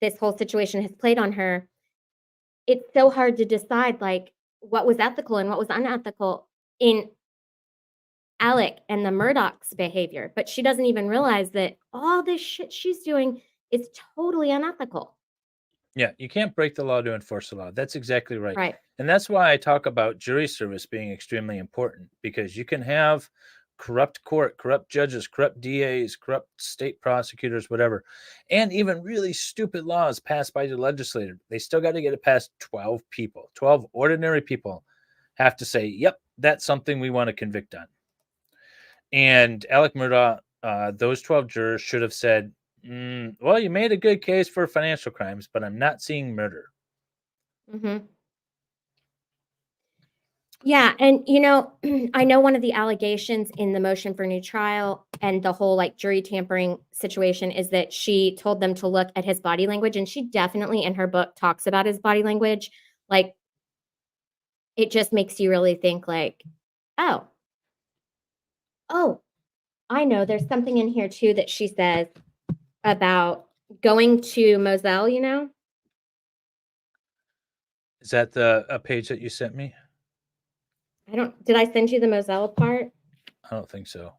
this whole situation has played on her. It's so hard to decide, like, what was ethical and what was unethical in Alec and the Murdaugh's behavior. But she doesn't even realize that all this shit she's doing is totally unethical. Yeah, you can't break the law to enforce the law. That's exactly right. Right. And that's why I talk about jury service being extremely important, because you can have corrupt court, corrupt judges, corrupt DAs, corrupt state prosecutors, whatever, and even really stupid laws passed by the legislature. They still got to get it past 12 people. 12 ordinary people have to say, yep, that's something we want to convict on. And Alec Murdaugh, those 12 jurors should have said, well, you made a good case for financial crimes, but I'm not seeing murder. Yeah, and I know one of the allegations in the motion for new trial and the whole like jury tampering situation is that she told them to look at his body language, and she definitely in her book talks about his body language. Like, it just makes you really think like, oh, I know there's something in here too that she says about going to Moselle, Is that a page that you sent me? Did I send you the Moselle part? I don't think so.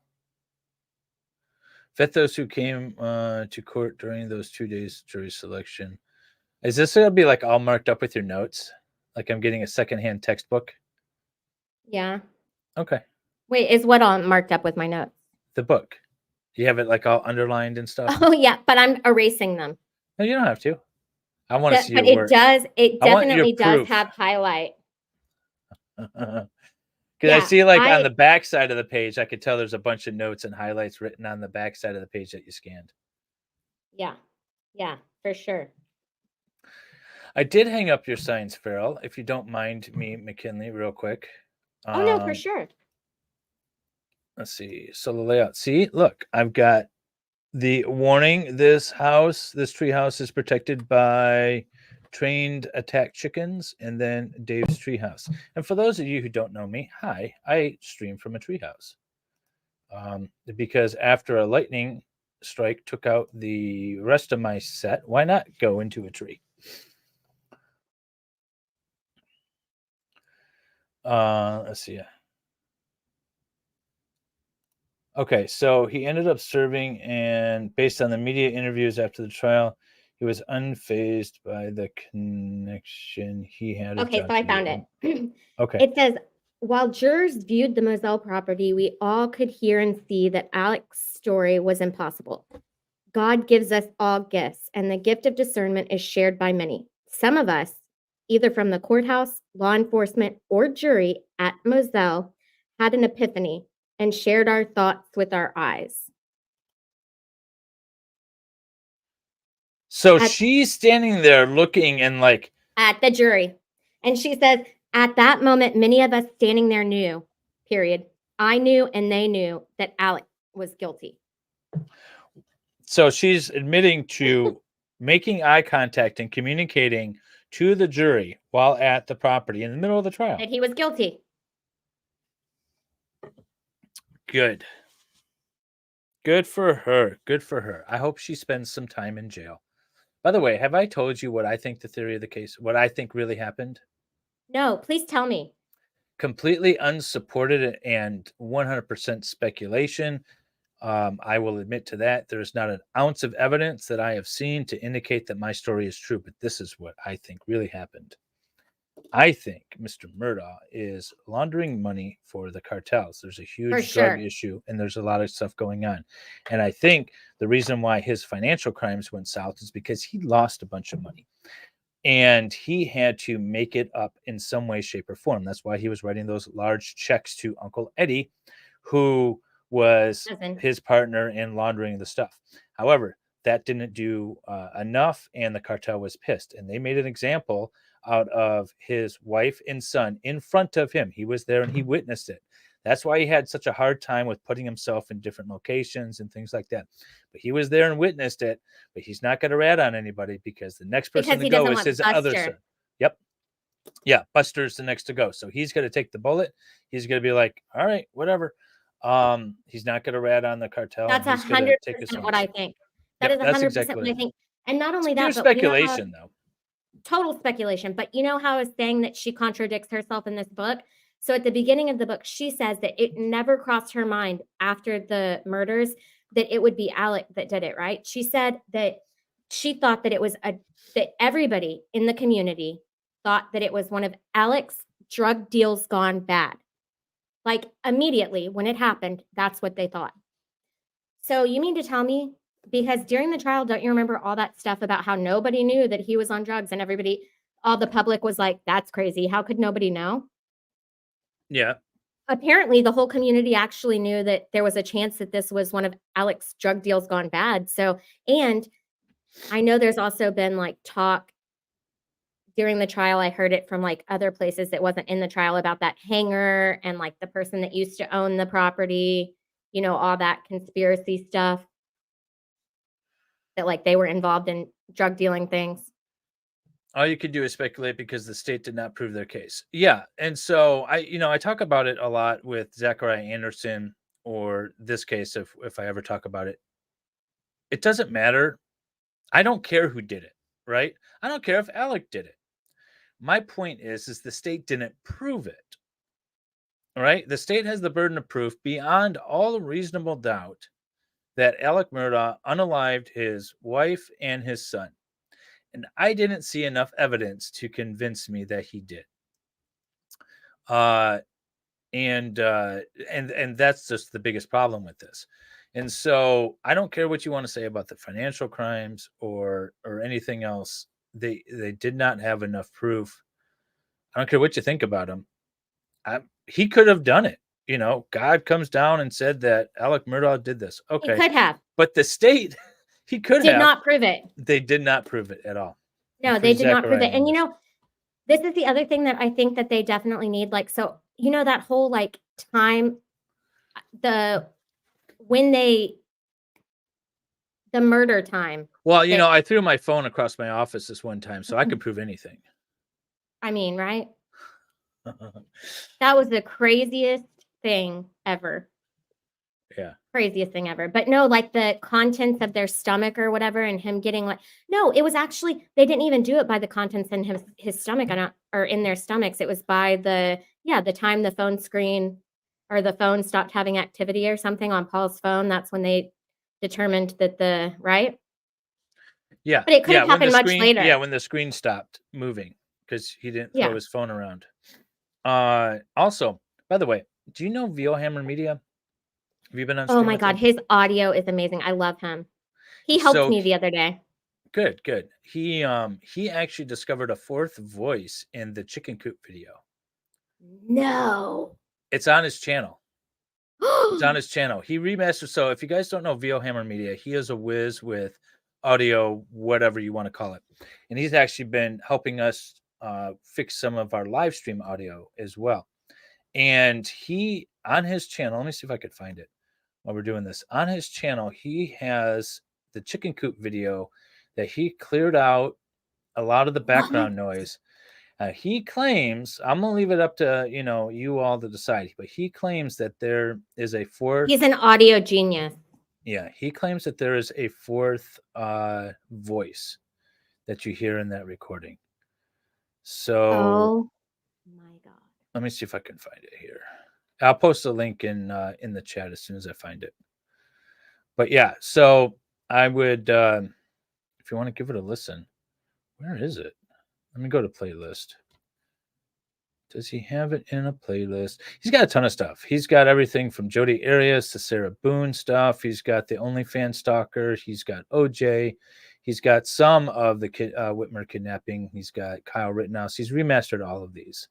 Vet those who came to court during those 2 days jury selection. Is this going to be like all marked up with your notes? Like I'm getting a secondhand textbook? Yeah. Okay. Wait, is what all marked up with my notes? The book. You have it like all underlined and stuff? Oh, yeah, but I'm erasing them. No, you don't have to. I want to see but your work. It definitely does have highlight. Because I see like on the back side of the page, I could tell there's a bunch of notes and highlights written on the back side of the page that you scanned. Yeah. Yeah, for sure. I did hang up your signs, Farrell, if you don't mind me, McKinley, real quick. Oh, no, for sure. Let's see. So the layout. See, look, I've got the warning. This tree house is protected by trained attack chickens, and then Dave's treehouse. And for those of you who don't know me, hi, I stream from a treehouse. Because after a lightning strike took out the rest of my set, why not go into a tree? Let's see. Okay, so he ended up serving, and based on the media interviews after the trial, he was unfazed by the connection he had. Okay, so I found it. Okay. It says, while jurors viewed the Moselle property, we all could hear and see that Alec's story was impossible. God gives us all gifts, and the gift of discernment is shared by many. Some of us, either from the courthouse, law enforcement, or jury at Moselle, had an epiphany and shared our thoughts with our eyes. So she's standing there looking and like at the jury. And she says, at that moment, many of us standing there knew, period. I knew and they knew that Alec was guilty. So she's admitting to making eye contact and communicating to the jury while at the property in the middle of the trial. That he was guilty. Good. Good for her. Good for her. I hope she spends some time in jail. By the way, have I told you what I think the theory of the case, what I think really happened? No, please tell me. Completely unsupported and 100% speculation. I will admit to that. There's not an ounce of evidence that I have seen to indicate that my story is true, but this is what I think really happened. I think Mr. Murdaugh is laundering money for the cartels. There's a huge drug issue and there's a lot of stuff going on. And I think the reason why his financial crimes went south is because he lost a bunch of money and he had to make it up in some way, shape, or form. That's why he was writing those large checks to Uncle Eddie, who was his partner in laundering the stuff. However, that didn't do enough, and the cartel was pissed, and they made an example out of his wife and son in front of him. He was there and he witnessed it. That's why he had such a hard time with putting himself in different locations and things like that. But he was there and witnessed it, but he's not going to rat on anybody because the next person to go is his other son. Yep. Yeah, Buster's the next to go. So he's going to take the bullet. He's going to be like, all right, whatever. He's not going to rat on the cartel. That's 100% what I think. That is 100% what I think. And not only that, but speculation though. Total speculation. But you know how I was saying that she contradicts herself in this book? So at the beginning of the book, she says that it never crossed her mind after the murders that it would be Alec that did it, right? She said that she thought that it was that everybody in the community thought that it was one of Alec's drug deals gone bad. Like immediately when it happened, that's what they thought. So you mean to tell me, because during the trial, don't you remember all that stuff about how nobody knew that he was on drugs and everybody, all the public was like, that's crazy. How could nobody know? Yeah. Apparently the whole community actually knew that there was a chance that this was one of Alec's drug deals gone bad. So, and I know there's also been like talk during the trial. I heard it from like other places that wasn't in the trial about that hanger and like the person that used to own the property, you know, all that conspiracy stuff that like they were involved in drug dealing things. All you could do is speculate because the state did not prove their case. Yeah. And so I talk about it a lot with Zachariah Anderson or this case if I ever talk about it. It doesn't matter. I don't care who did it, right? I don't care if Alec did it. My point is the state didn't prove it. All right? The state has the burden of proof beyond all reasonable doubt that Alec Murdaugh unalived his wife and his son. And I didn't see enough evidence to convince me that he did. And that's just the biggest problem with this. And so I don't care what you want to say about the financial crimes or anything else. They did not have enough proof. I don't care what you think about him. He could have done it. You know, God comes down and said that Alec Murdaugh did this. Okay. He could have. But the state, he could did not prove it. They did not prove it at all. No, they did not prove it. And you know, this is the other thing that I think that they definitely need. Like, so, you know, that whole like time, the murder time. Well, you know, I threw my phone across my office this one time, so I could prove anything. I mean, right? That was the craziest thing ever. Yeah. Craziest thing ever. But no, like the contents of their stomach or whatever, and him getting like, no, it was actually, they didn't even do it by the contents in his stomach or in their stomachs. It was by the time the phone screen or the phone stopped having activity or something on Paul's phone. That's when they determined that right? Yeah. But it could have happened much later. Yeah, when the screen stopped moving because he didn't throw his phone around. Also, by the way, do you know Hammer Media? Have you been on? Oh my God, his audio is amazing. I love him. He helped me the other day. Good. He actually discovered a fourth voice in the chicken coop video. No. It's on his channel. It's on his channel. He remasters. So if you guys don't know Hammer Media, he is a whiz with audio, whatever you want to call it. And he's actually been helping us fix some of our live stream audio as well. And he, on his channel, let me see if I could find it while we're doing this. On his channel, he has the chicken coop video that he cleared out a lot of the background noise. He claims, I'm going to leave it up to, you all to decide, but he claims that there is a fourth. He's an audio genius. Yeah, he claims that there is a fourth voice that you hear in that recording. So Let me see if I can find it here. I'll post a link in the chat as soon as I find it. But yeah, so I would, if you want to give it a listen, where is it? Let me go to playlist. Does he have it in a playlist? He's got a ton of stuff. He's got everything from Jodi Arias to Sarah Boone stuff. He's got the OnlyFans stalker. He's got OJ. He's got some of the Whitmer kidnapping. He's got Kyle Rittenhouse. He's remastered all of these.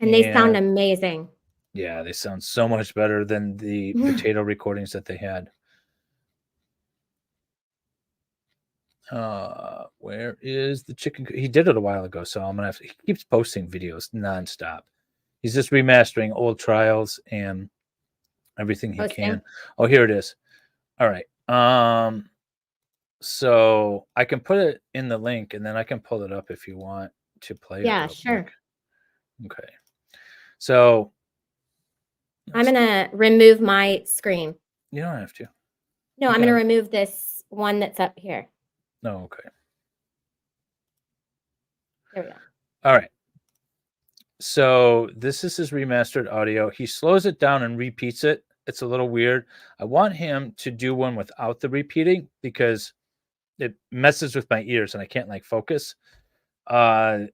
And they sound amazing. Yeah, they sound so much better than the potato recordings that they had. Where is the chicken? He did it a while ago, so I'm gonna have to. He keeps posting videos nonstop. He's just remastering old trials and everything he can. Oh, here it is. All right. So I can put it in the link, and then I can pull it up if you want to play it. Yeah, sure. Quick. Okay. So I'm gonna remove my screen. You don't have to. No, I'm gonna remove this one that's up here. No, okay. There we go. All right. So this is his remastered audio. He slows it down and repeats it. It's a little weird. I want him to do one without the repeating because it messes with my ears and I can't like focus. And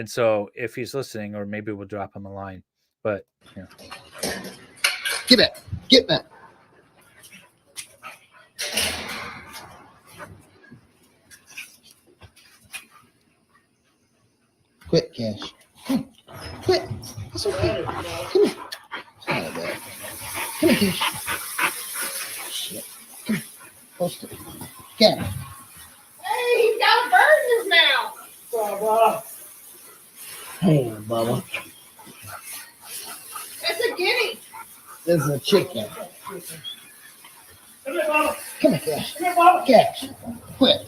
so if he's listening, or maybe we'll drop him a line. But yeah. Get back. Get back. Quit, Cash. Quit. It's okay. Come here. Come here, Cash. Shit. Come here. Post it. Get him. Hey, he's got a bird in his mouth. Bubba. Hey, Bubba. It's a guinea. This is a chicken. Come here, Bubba. Come here, Cash. Come here, Bubba. Cash. Quit.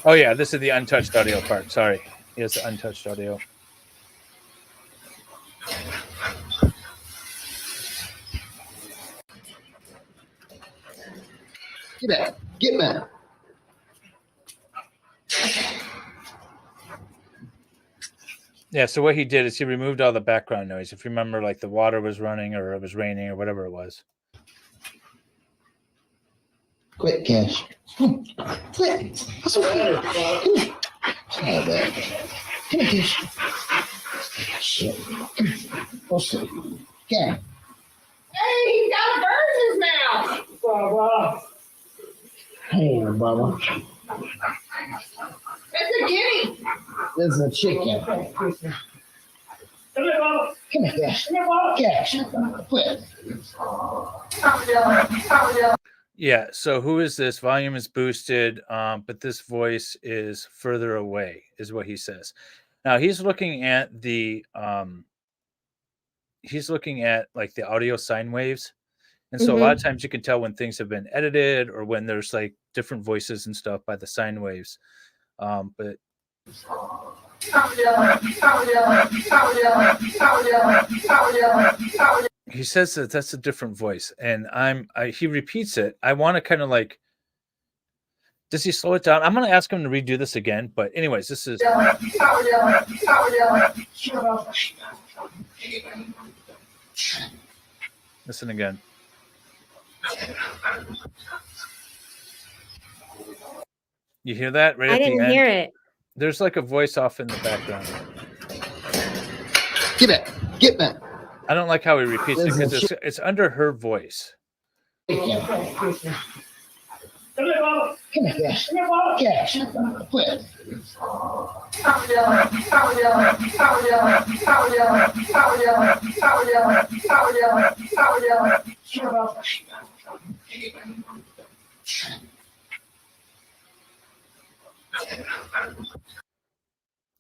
Oh yeah, this is the untouched audio part. Sorry. He has the untouched audio. Get back. Get back. Yeah, so what he did is he removed all the background noise. If you remember, like the water was running or it was raining or whatever it was. Quit, Cash. Quit. That's okay. Come here. Come here, Come here, Cash. Shit. Come here. Post it. Get him. Hey, he's got a bird in his mouth. Bubba. Hey, Bubba. It's a guinea. This is a chicken. Come here, Bubba. Come here, Cash. Come here, Bubba. Cash. Quit. Yeah, so who is this? Volume is boosted, but this voice is further away, is what he says. Now he's looking at the like the audio sine waves. And so a lot of times you can tell when things have been edited or when there's like different voices and stuff by the sine waves. But he says that that's a different voice, and he repeats it. I want to kind of like, does he slow it down? I'm going to ask him to redo this again. But anyways, this is. Listen again. You hear that? Right I at the didn't end? hear it. There's like a voice off in the background. Get back. Get back. I don't like how he repeats it because it's under her voice. Come here, Bubba. Come here, Cash. Come here, Bubba. Cash. Quit.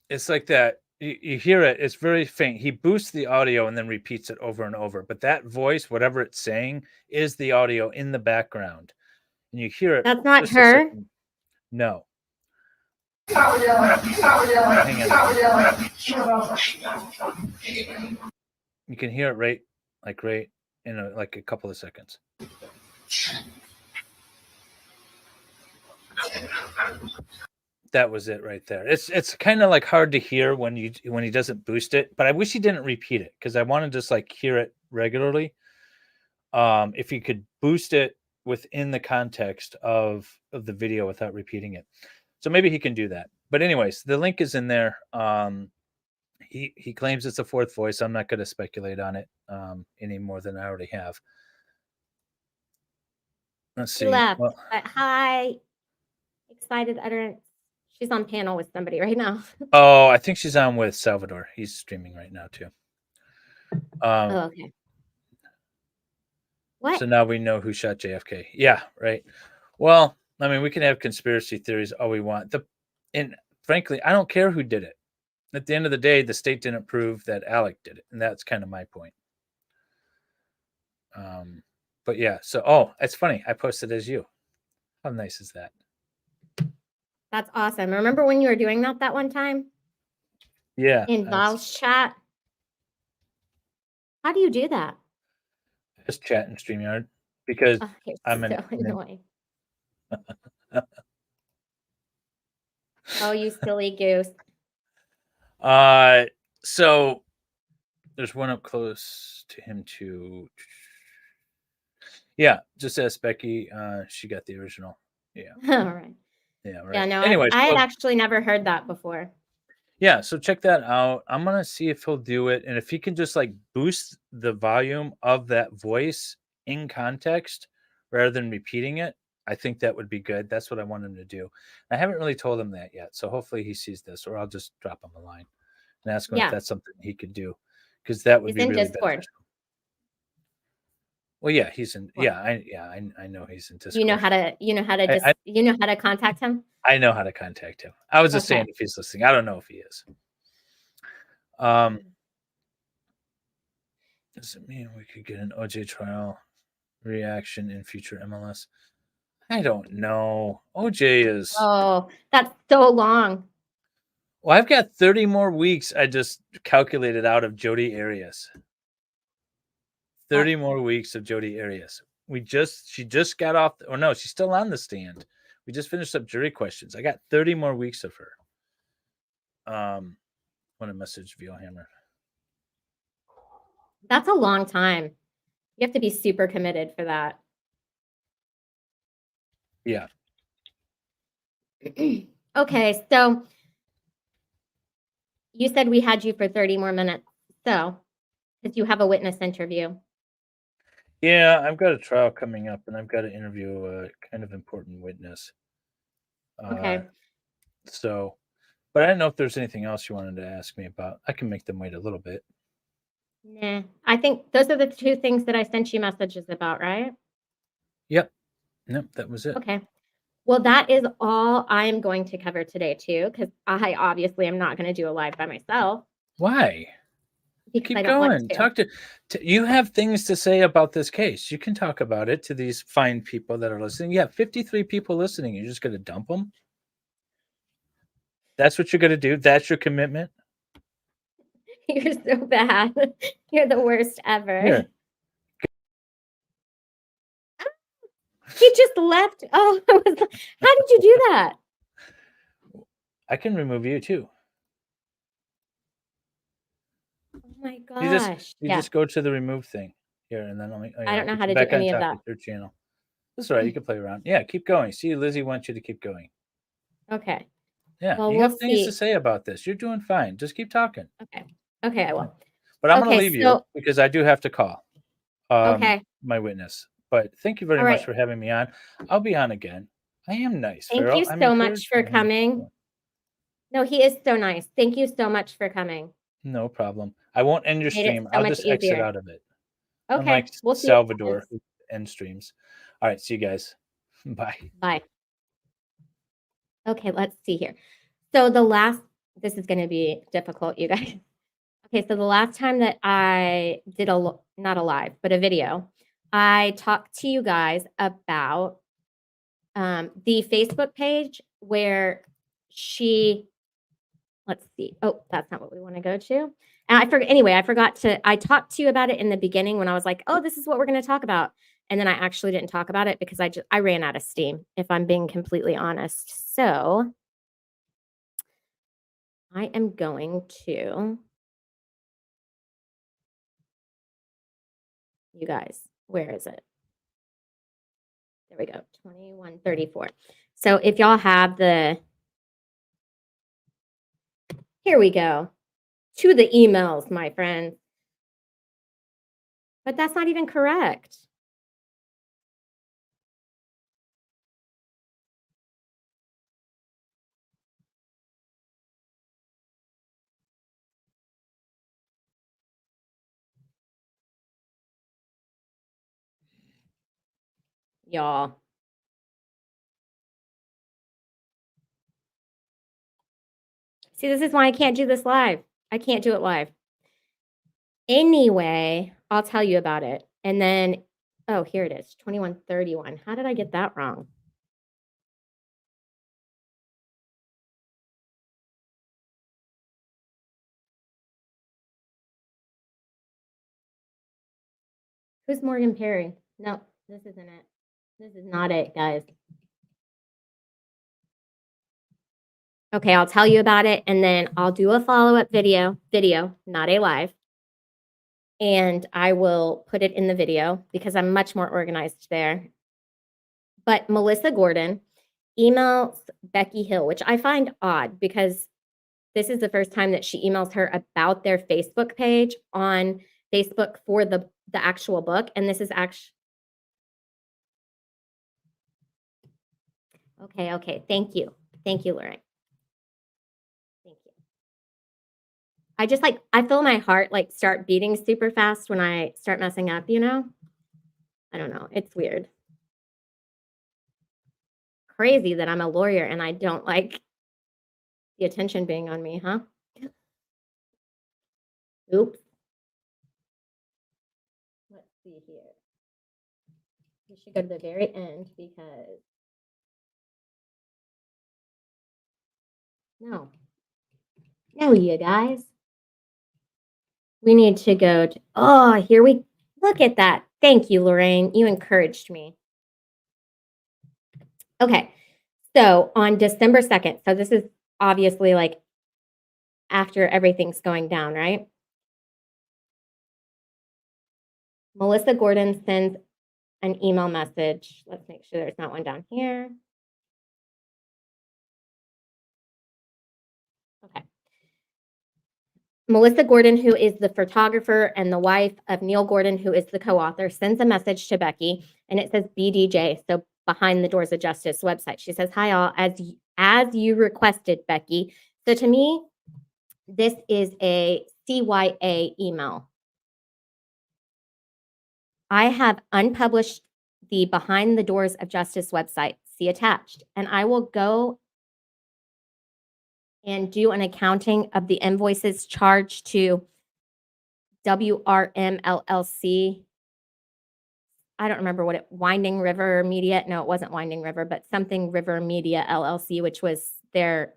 It's like that. You hear it. It's very faint. He boosts the audio and then repeats it over and over. But that voice, whatever it's saying, is the audio in the background. And you hear it. That's not her? No. Hang on. You can hear it right in like a couple of seconds. That was it right there. It's kind of like hard to hear when he doesn't boost it, but I wish he didn't repeat it because I want to just like hear it regularly. If you could boost it within the context of the video without repeating it. So maybe he can do that. But anyways, the link is in there. He claims it's a fourth voice. I'm not going to speculate on it any more than I already have. Let's see. She left. Well, But hi, excited utterance. She's on panel with somebody right now. oh, I think she's on with Salvador. He's streaming right now too. Oh, okay. What? So now we know who shot JFK. Yeah, right. Well, I mean, we can have conspiracy theories all we want. And frankly, I don't care who did it. At the end of the day, the state didn't prove that Alec did it, and that's kind of my point. But yeah, so it's funny. I posted as you. How nice is that? That's awesome. Remember when you were doing that one time? Yeah. In Val's chat? How do you do that? Just chat in StreamYard because you're I'm so annoying. Oh, you silly goose. So there's one up close to him too. Yeah, just ask Becky. She got the original. Yeah. All right. Yeah, right. Yeah, no, Anyways, I had actually never heard that before. Yeah, so check that out. I'm gonna see if he'll do it, and if he can just like boost the volume of that voice in context rather than repeating it, I think that would be good. That's what I want him to do. I haven't really told him that yet, so hopefully he sees this, or I'll just drop him a line and ask him if that's something he could do, because that would be really beneficial. Well, yeah, he's in. Well, I know he's in Discord. You know how to contact him. I know how to contact him. I was just saying if he's listening. I don't know if he is. Does it mean we could get an OJ trial reaction in future MLS? I don't know. OJ is. Oh, that's so long. Well, I've got 30 more weeks. I just calculated out of Jodi Arias. 30 more weeks of Jodi Arias. She just got off. No, she's still on the stand. We just finished up jury questions. I got 30 more weeks of her. Want to message Vielhammer. That's a long time. You have to be super committed for that. Yeah. Okay, so you said we had you for 30 more minutes. So, because you have a witness interview. Yeah, I've got a trial coming up, and I've got to interview a kind of important witness. Okay. So, but I don't know if there's anything else you wanted to ask me about. I can make them wait a little bit. Nah, I think those are the two things that I sent you messages about, right? Yep. Nope, that was it. Okay. Well, that is all I'm going to cover today, too, because I obviously am not going to do a live by myself. Why? Because Keep I don't going. want to. Talk to you. Have things to say about this case. You can talk about it to these fine people that are listening. You have 53 people listening. You're just going to dump them? That's what you're going to do? That's your commitment? You're so bad. You're the worst ever. Here. He just left. Oh, how did you do that? I can remove you too. Oh my gosh. You just go to the remove thing here, and then I don't know how to do any of that. Your channel. That's all right. You can play around. Yeah, keep going. See, Lizzie wants you to keep going. Okay. Yeah, well, you have things to say about this. You're doing fine. Just keep talking. Okay, I will. But I'm going to leave you because I do have to call my witness. But thank you very much for having me on. I'll be on again. I am nice. Thank you so much for coming. No, he is so nice. Thank you so much for coming. No problem. I won't end your stream. I'll just exit out of it. Okay. Unlike Salvador, who end streams. All right. See you guys. Bye. Bye. Okay, let's see here. So this is going to be difficult, you guys. Okay, so the last time that I did not a live, but a video, I talked to you guys about the Facebook page where let's see. Oh, that's not what we want to go to. And I forgot I talked to you about it in the beginning when I was like, oh, this is what we're going to talk about. And then I actually didn't talk about it because I ran out of steam, if I'm being completely honest. So I am going to, you guys, where is it? There we go, 2134. So if y'all have the, here we go, to the emails, my friends. But that's not even correct. Y'all. See, this is why I can't do this live. I can't do it live. Anyway, I'll tell you about it. And then, oh, here it is, 2131. How did I get that wrong? Who's Morgan Perry? No, this isn't it. This is not it, guys. Okay, I'll tell you about it, and then I'll do a follow-up video, not a live. And I will put it in the video because I'm much more organized there. But Melissa Gordon emails Becky Hill, which I find odd because this is the first time that she emails her about their Facebook page on Facebook for the actual book. And this is actually, okay. Thank you, Lorraine. Thank you. I just I feel my heart start beating super fast when I start messing up, you know? I don't know. It's weird. Crazy that I'm a lawyer and I don't like the attention being on me, huh? Oops. Let's see here. We should go to the very end because no, you guys. We need to go to, oh, here we, look at that. Thank you, Lorraine. You encouraged me. Okay, so on December 2nd, so this is obviously after everything's going down, right? Melissa Gordon sends an email message. Let's make sure there's not one down here. Okay. Melissa Gordon, who is the photographer and the wife of Neil Gordon, who is the co-author, sends a message to Becky, and it says BDJ, so Behind the Doors of Justice website. She says, "Hi all, as you requested, Becky." So to me, this is a CYA email. I have unpublished the Behind the Doors of Justice website, see attached, and I will go and do an accounting of the invoices charged to WRM LLC. I don't remember what Winding River Media. No, it wasn't Winding River, but something River Media LLC, which was their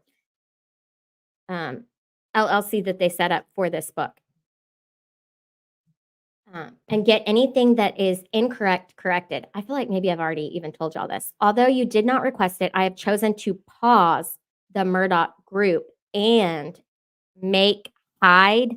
LLC that they set up for this book. And get anything that is incorrect corrected. I feel like maybe I've already even told y'all this. Although you did not request it, I have chosen to pause the Murdaugh group and hide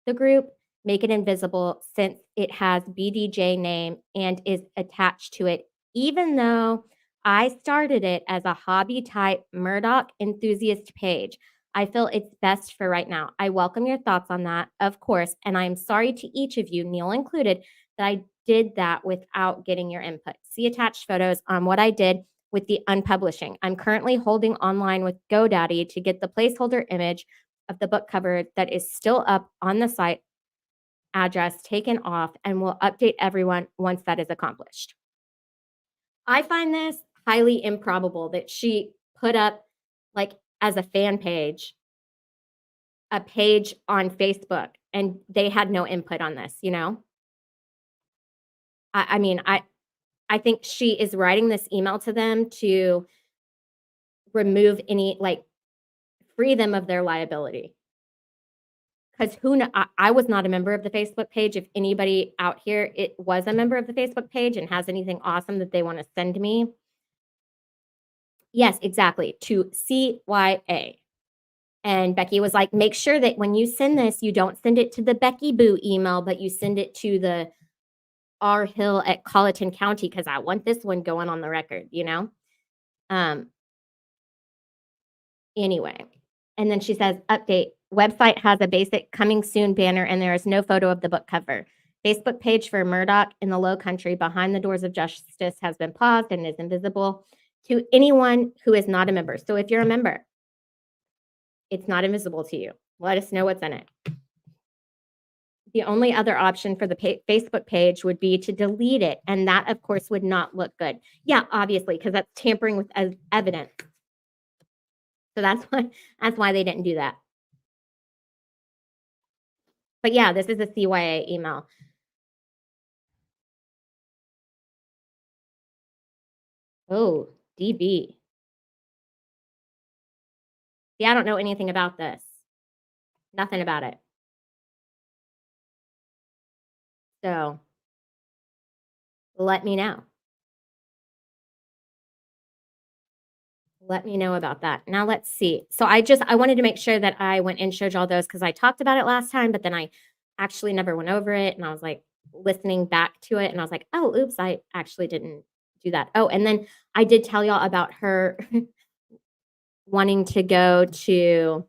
the group, make it invisible since it has BDJ name and is attached to it, even though I started it as a hobby type Murdaugh enthusiast page. I feel it's best for right now. I welcome your thoughts on that, of course, and I'm sorry to each of you, Neil included, that I did that without getting your input. See attached photos on what I did with the unpublishing. I'm currently holding online with GoDaddy to get the placeholder image of the book cover that is still up on the site address taken off, and will update everyone once that is accomplished. I find this highly improbable that she put up as a fan page, a page on Facebook, and they had no input on this, you know? I mean, I think she is writing this email to them to remove any, free them of their liability. Because I was not a member of the Facebook page. If anybody out here was a member of the Facebook page and has anything awesome that they want to send me, yes, exactly, to CYA. And Becky was like, make sure that when you send this, you don't send it to the Becky Boo email, but you send it to the R Hill at Colleton County, because I want this one going on the record, you know? Anyway, and then she says, update, website has a basic coming soon banner and there is no photo of the book cover. Facebook page for Murdaugh in the Low Country Behind the Doors of Justice has been paused and is invisible to anyone who is not a member. So if you're a member, it's not invisible to you. Let us know what's in it. The only other option for the Facebook page would be to delete it. And that, of course, would not look good. Yeah, obviously, because that's tampering with evidence. So that's why they didn't do that. But yeah, this is a CYA email. Oh, DB. See, I don't know anything about this. Nothing about it. So let me know. Let me know about that. Now let's see. So I wanted to make sure that I went and showed y'all those because I talked about it last time, but then I actually never went over it. And I was like listening back to it and I was like, oh, oops, I actually didn't do that. Oh, and then I did tell y'all about her wanting to go to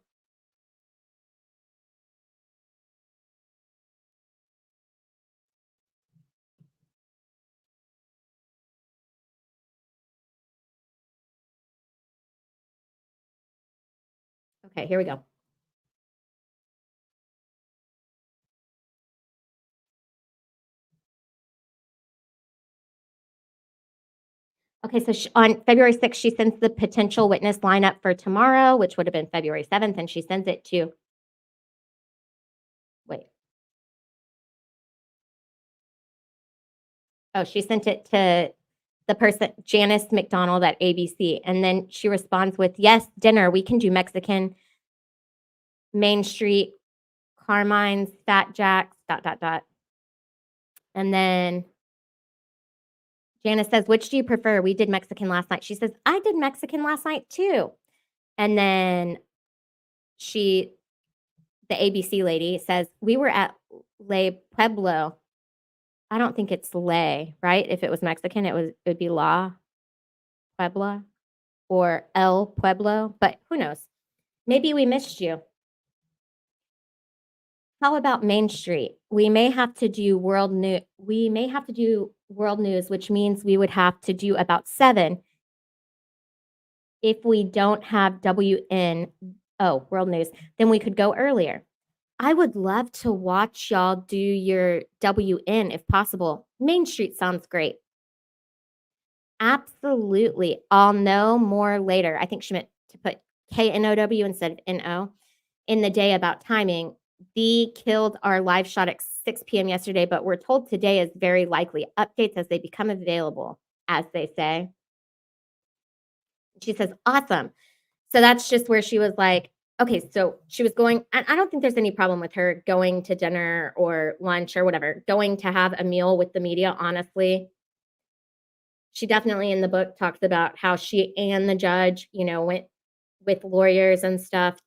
okay, here we go. Okay, so on February 6th, she sends the potential witness lineup for tomorrow, which would have been February 7th, and she sends it to, wait. Oh, she sent it to the person, Janice McDonald at ABC, and then she responds with, yes, dinner, we can do Mexican, Main Street, Carmine's, Fat Jack's, ... And then Janice says, which do you prefer? We did Mexican last night. She says, I did Mexican last night too. And then the ABC lady says, we were at Le Pueblo. I don't think it's Le, right? If it was Mexican, it would be La Puebla or El Pueblo, but who knows? Maybe we missed you. How about Main Street? We may have to do world news. We may have to do world news, which means we would have to do about 7 if we don't have world news, then we could go earlier. I would love to watch y'all do your WN if possible. Main Street sounds great. Absolutely. I'll know more later. I think she meant to put KNOW instead of NO in the day about timing. D killed our live shot at 6 p.m. yesterday, but we're told today is very likely. Updates as they become available, as they say. She says, awesome. So that's just where she was like, okay, so she was going, and I don't think there's any problem with her going to dinner or lunch or whatever, going to have a meal with the media, honestly. She definitely in the book talks about how she and the judge, went with lawyers and stuff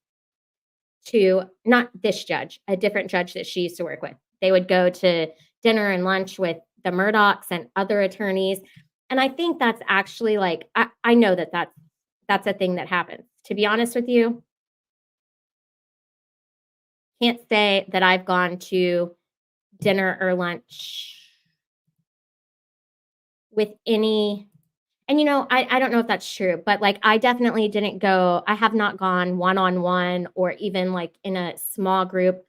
to, not this judge, a different judge that she used to work with. They would go to dinner and lunch with the Murdaughs and other attorneys. And I think that's actually like, I know that's a thing that happens. To be honest with you, can't say that I've gone to dinner or lunch with any, and I don't know if that's true, but like I definitely didn't go, I have not gone one-on-one or even like in a small group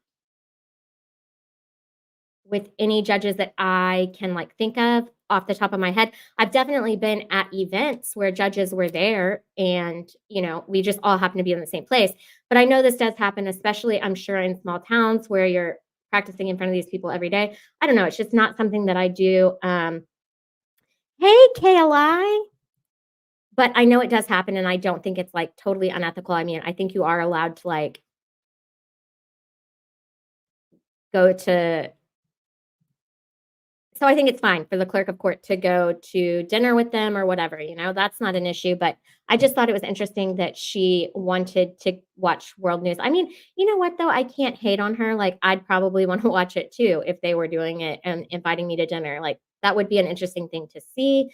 with any judges that I can like think of off the top of my head. I've definitely been at events where judges were there and, we just all happen to be in the same place. But I know this does happen, especially I'm sure in small towns where you're practicing in front of these people every day. I don't know. It's just not something that I do. Hey, KLI. But I know it does happen and I don't think it's like totally unethical. I mean, I think you are allowed to like go to So I think it's fine for the clerk of court to go to dinner with them or whatever, that's not an issue. But I just thought it was interesting that she wanted to watch world news. I mean, you know what though? I can't hate on her. Like, I'd probably want to watch it too if they were doing it and inviting me to dinner. Like, that would be an interesting thing to see.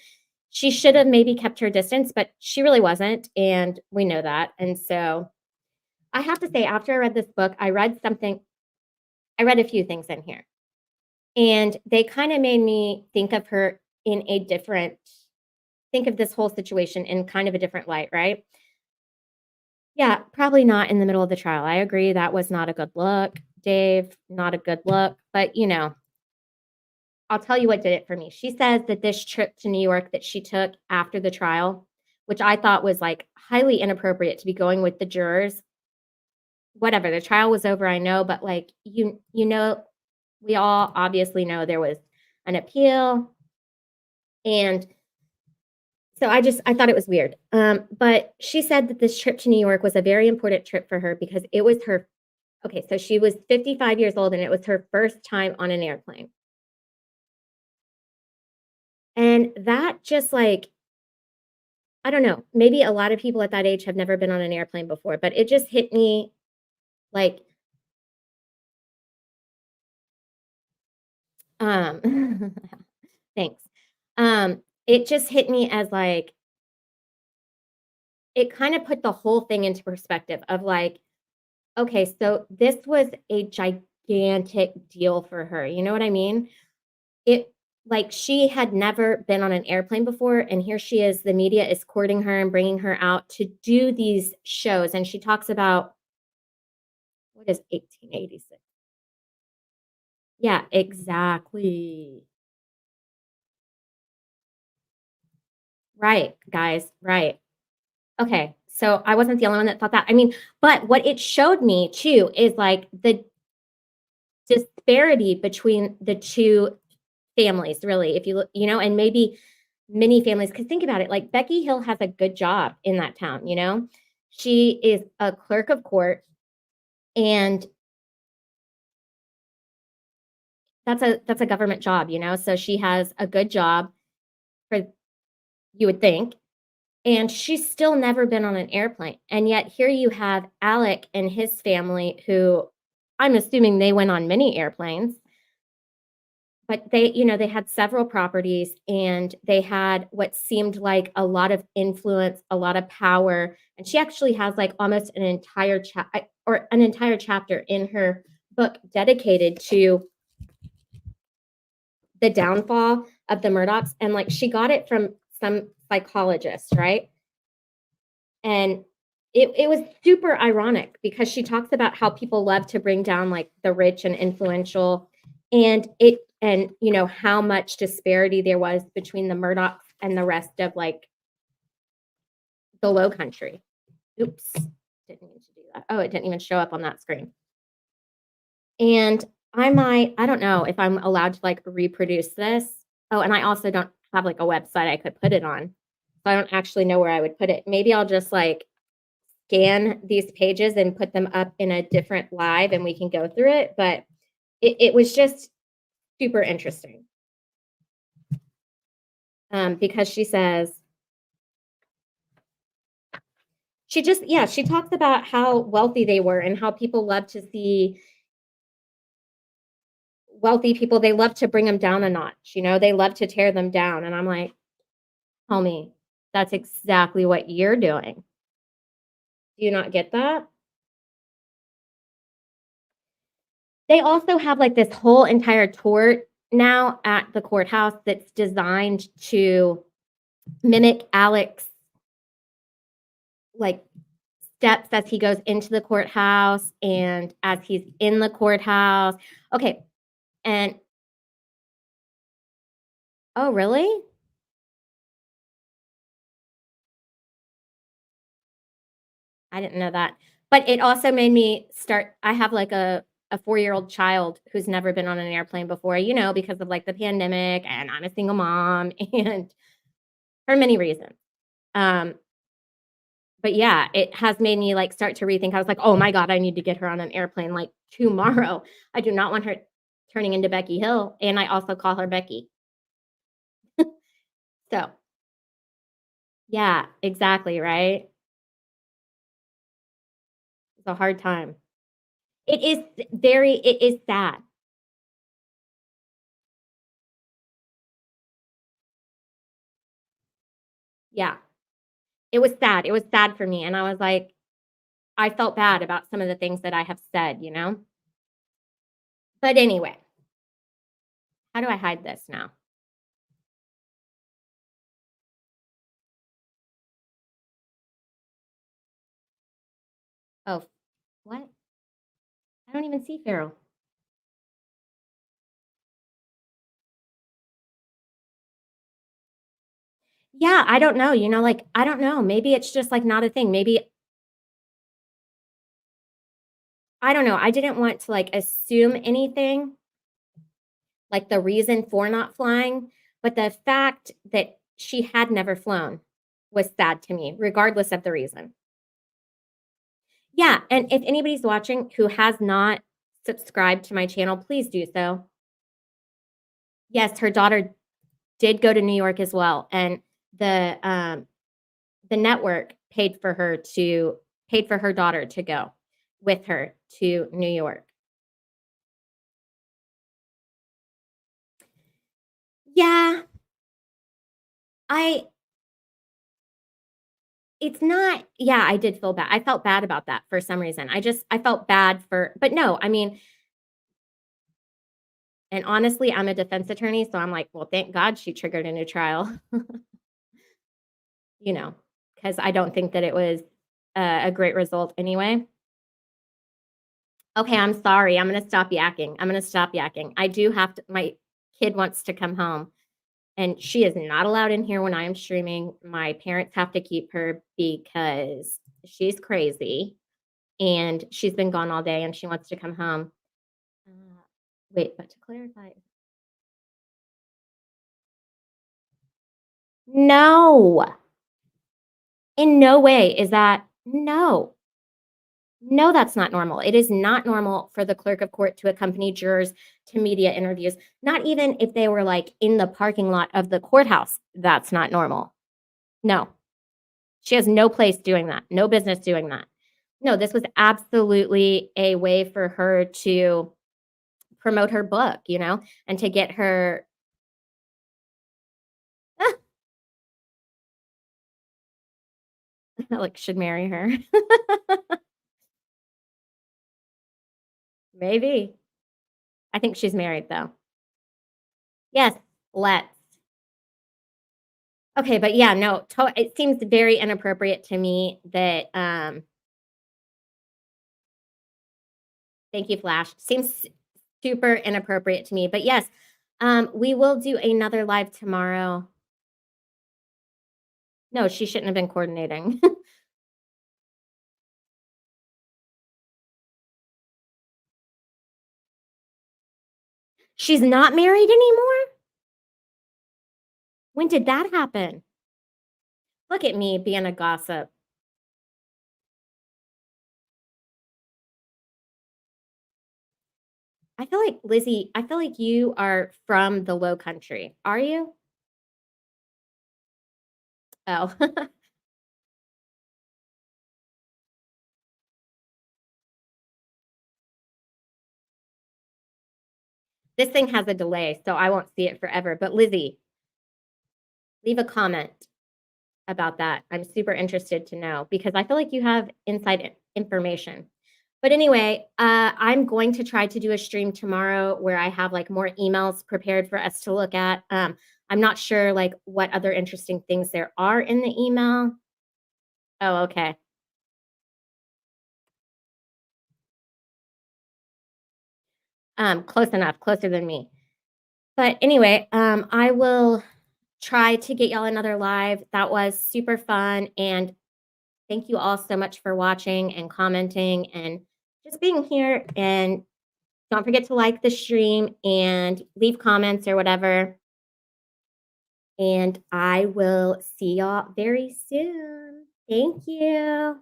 She should have maybe kept her distance, but she really wasn't. And we know that. And so I have to say, after I read this book, I read a few things in here. And they kind of made me think of her think of this whole situation in kind of a different light, right? Yeah, probably not in the middle of the trial. I agree that was not a good look, Dave, not a good look. But, I'll tell you what did it for me. She says that this trip to New York that she took after the trial, which I thought was like highly inappropriate to be going with the jurors. Whatever, the trial was over, I know, but like, we all obviously know there was an appeal. And so I thought it was weird. But she said that this trip to New York was a very important trip for her because it was so she was 55 years old and it was her first time on an airplane. And that just like, I don't know, maybe a lot of people at that age have never been on an airplane before, but it just hit me like, thanks. It just hit me as like, it kind of put the whole thing into perspective of like, okay, so this was a gigantic deal for her. You know what I mean? Like she had never been on an airplane before, and here she is, the media is courting her and bringing her out to do these shows. And she talks about, what is 1886? Yeah, exactly. Right, guys, right. Okay, so I wasn't the only one that thought that. I mean, but what it showed me too is like the disparity between the two families, really, if you look, and maybe many families, because think about it, like Becky Hill has a good job in that town, she is a clerk of court, and that's a government job, so she has a good job, for you would think, and she's still never been on an airplane. And yet here you have Alec and his family, who I'm assuming they went on many airplanes. But they had several properties, and they had what seemed like a lot of influence, a lot of power. And she actually has like almost an entire chapter in her book dedicated to the downfall of the Murdaughs. And like she got it from some psychologist, right? And it was super ironic because she talks about how people love to bring down like the rich and influential, and how much disparity there was between the Murdaughs and the rest of like the Low Country. Oops, didn't mean to do that. Oh, it didn't even show up on that screen. And I don't know if I'm allowed to like reproduce this. Oh, and I also don't have like a website I could put it on. So I don't actually know where I would put it. Maybe I'll just like scan these pages and put them up in a different live and we can go through it. But it was just super interesting. Because she says, she talks about how wealthy they were and how people love to see wealthy people. They love to bring them down a notch, they love to tear them down. And I'm like, homie, that's exactly what you're doing. Do you not get that? They also have like this whole entire tour now at the courthouse that's designed to mimic Alec's like steps as he goes into the courthouse and as he's in the courthouse. Okay. And oh, really? I didn't know that. But it also made me start, I have like a 4-year-old child who's never been on an airplane before, because of like the pandemic, and I'm a single mom and for many reasons. But yeah, it has made me like start to rethink. I was like, oh my God, I need to get her on an airplane like tomorrow. I do not want her turning into Becky Hill. And I also call her Becky. So, yeah, exactly, right? It's a hard time. It is sad. Yeah. It was sad. It was sad for me, and I was like, I felt bad about some of the things that I have said, you know? But anyway, how do I hide this now? Oh, what? I don't even see Farrell. Yeah, I don't know, you know, like, I don't know. Maybe it's just, like, not a thing. Maybe I don't know. I didn't want to, like, assume anything, like the reason for not flying, but the fact that she had never flown was sad to me, regardless of the reason. Yeah, and if anybody's watching who has not subscribed to my channel, please do so. Yes, her daughter did go to New York as well, and the network paid for her daughter to go with her to New York. Yeah. It's not yeah, I did feel bad. I felt bad about that for some reason. I felt bad but no, I mean, and honestly, I'm a defense attorney, so I'm like, well, thank God she triggered a new trial. You know, because I don't think that it was a great result anyway. Okay, I'm sorry. I'm gonna stop yakking. I do have to my kid wants to come home, and she is not allowed in here when I am streaming. My parents have to keep her because she's crazy, and she's been gone all day, and she wants to come home. Wait, but to clarify no. In no way is that no. No, that's not normal. It is not normal for the clerk of court to accompany jurors to media interviews, not even if they were, like, in the parking lot of the courthouse. That's not normal. No. She has no place doing that, no business doing that. No, this was absolutely a way for her to promote her book, you know, and to get her like, should marry her. Maybe. I think she's married, though. Yes, let's. Okay, but yeah, no, it seems very inappropriate to me that, thank you, Flash. Seems super inappropriate to me, but yes, we will do another live tomorrow. No, she shouldn't have been coordinating. She's not married anymore? When did that happen? Look at me being a gossip. I feel like, Lizzie, I feel like you are from the Low Country. Are you? Oh. This thing has a delay, so I won't see it forever. But Lizzie, leave a comment about that. I'm super interested to know because I feel like you have inside information. But anyway, I'm going to try to do a stream tomorrow where I have like more emails prepared for us to look at. I'm not sure like what other interesting things there are in the email. Oh, okay. Close enough, closer than me. But anyway, I will try to get y'all another live. That was super fun. And thank you all so much for watching and commenting and just being here. And don't forget to like the stream and leave comments or whatever. And I will see y'all very soon. Thank you.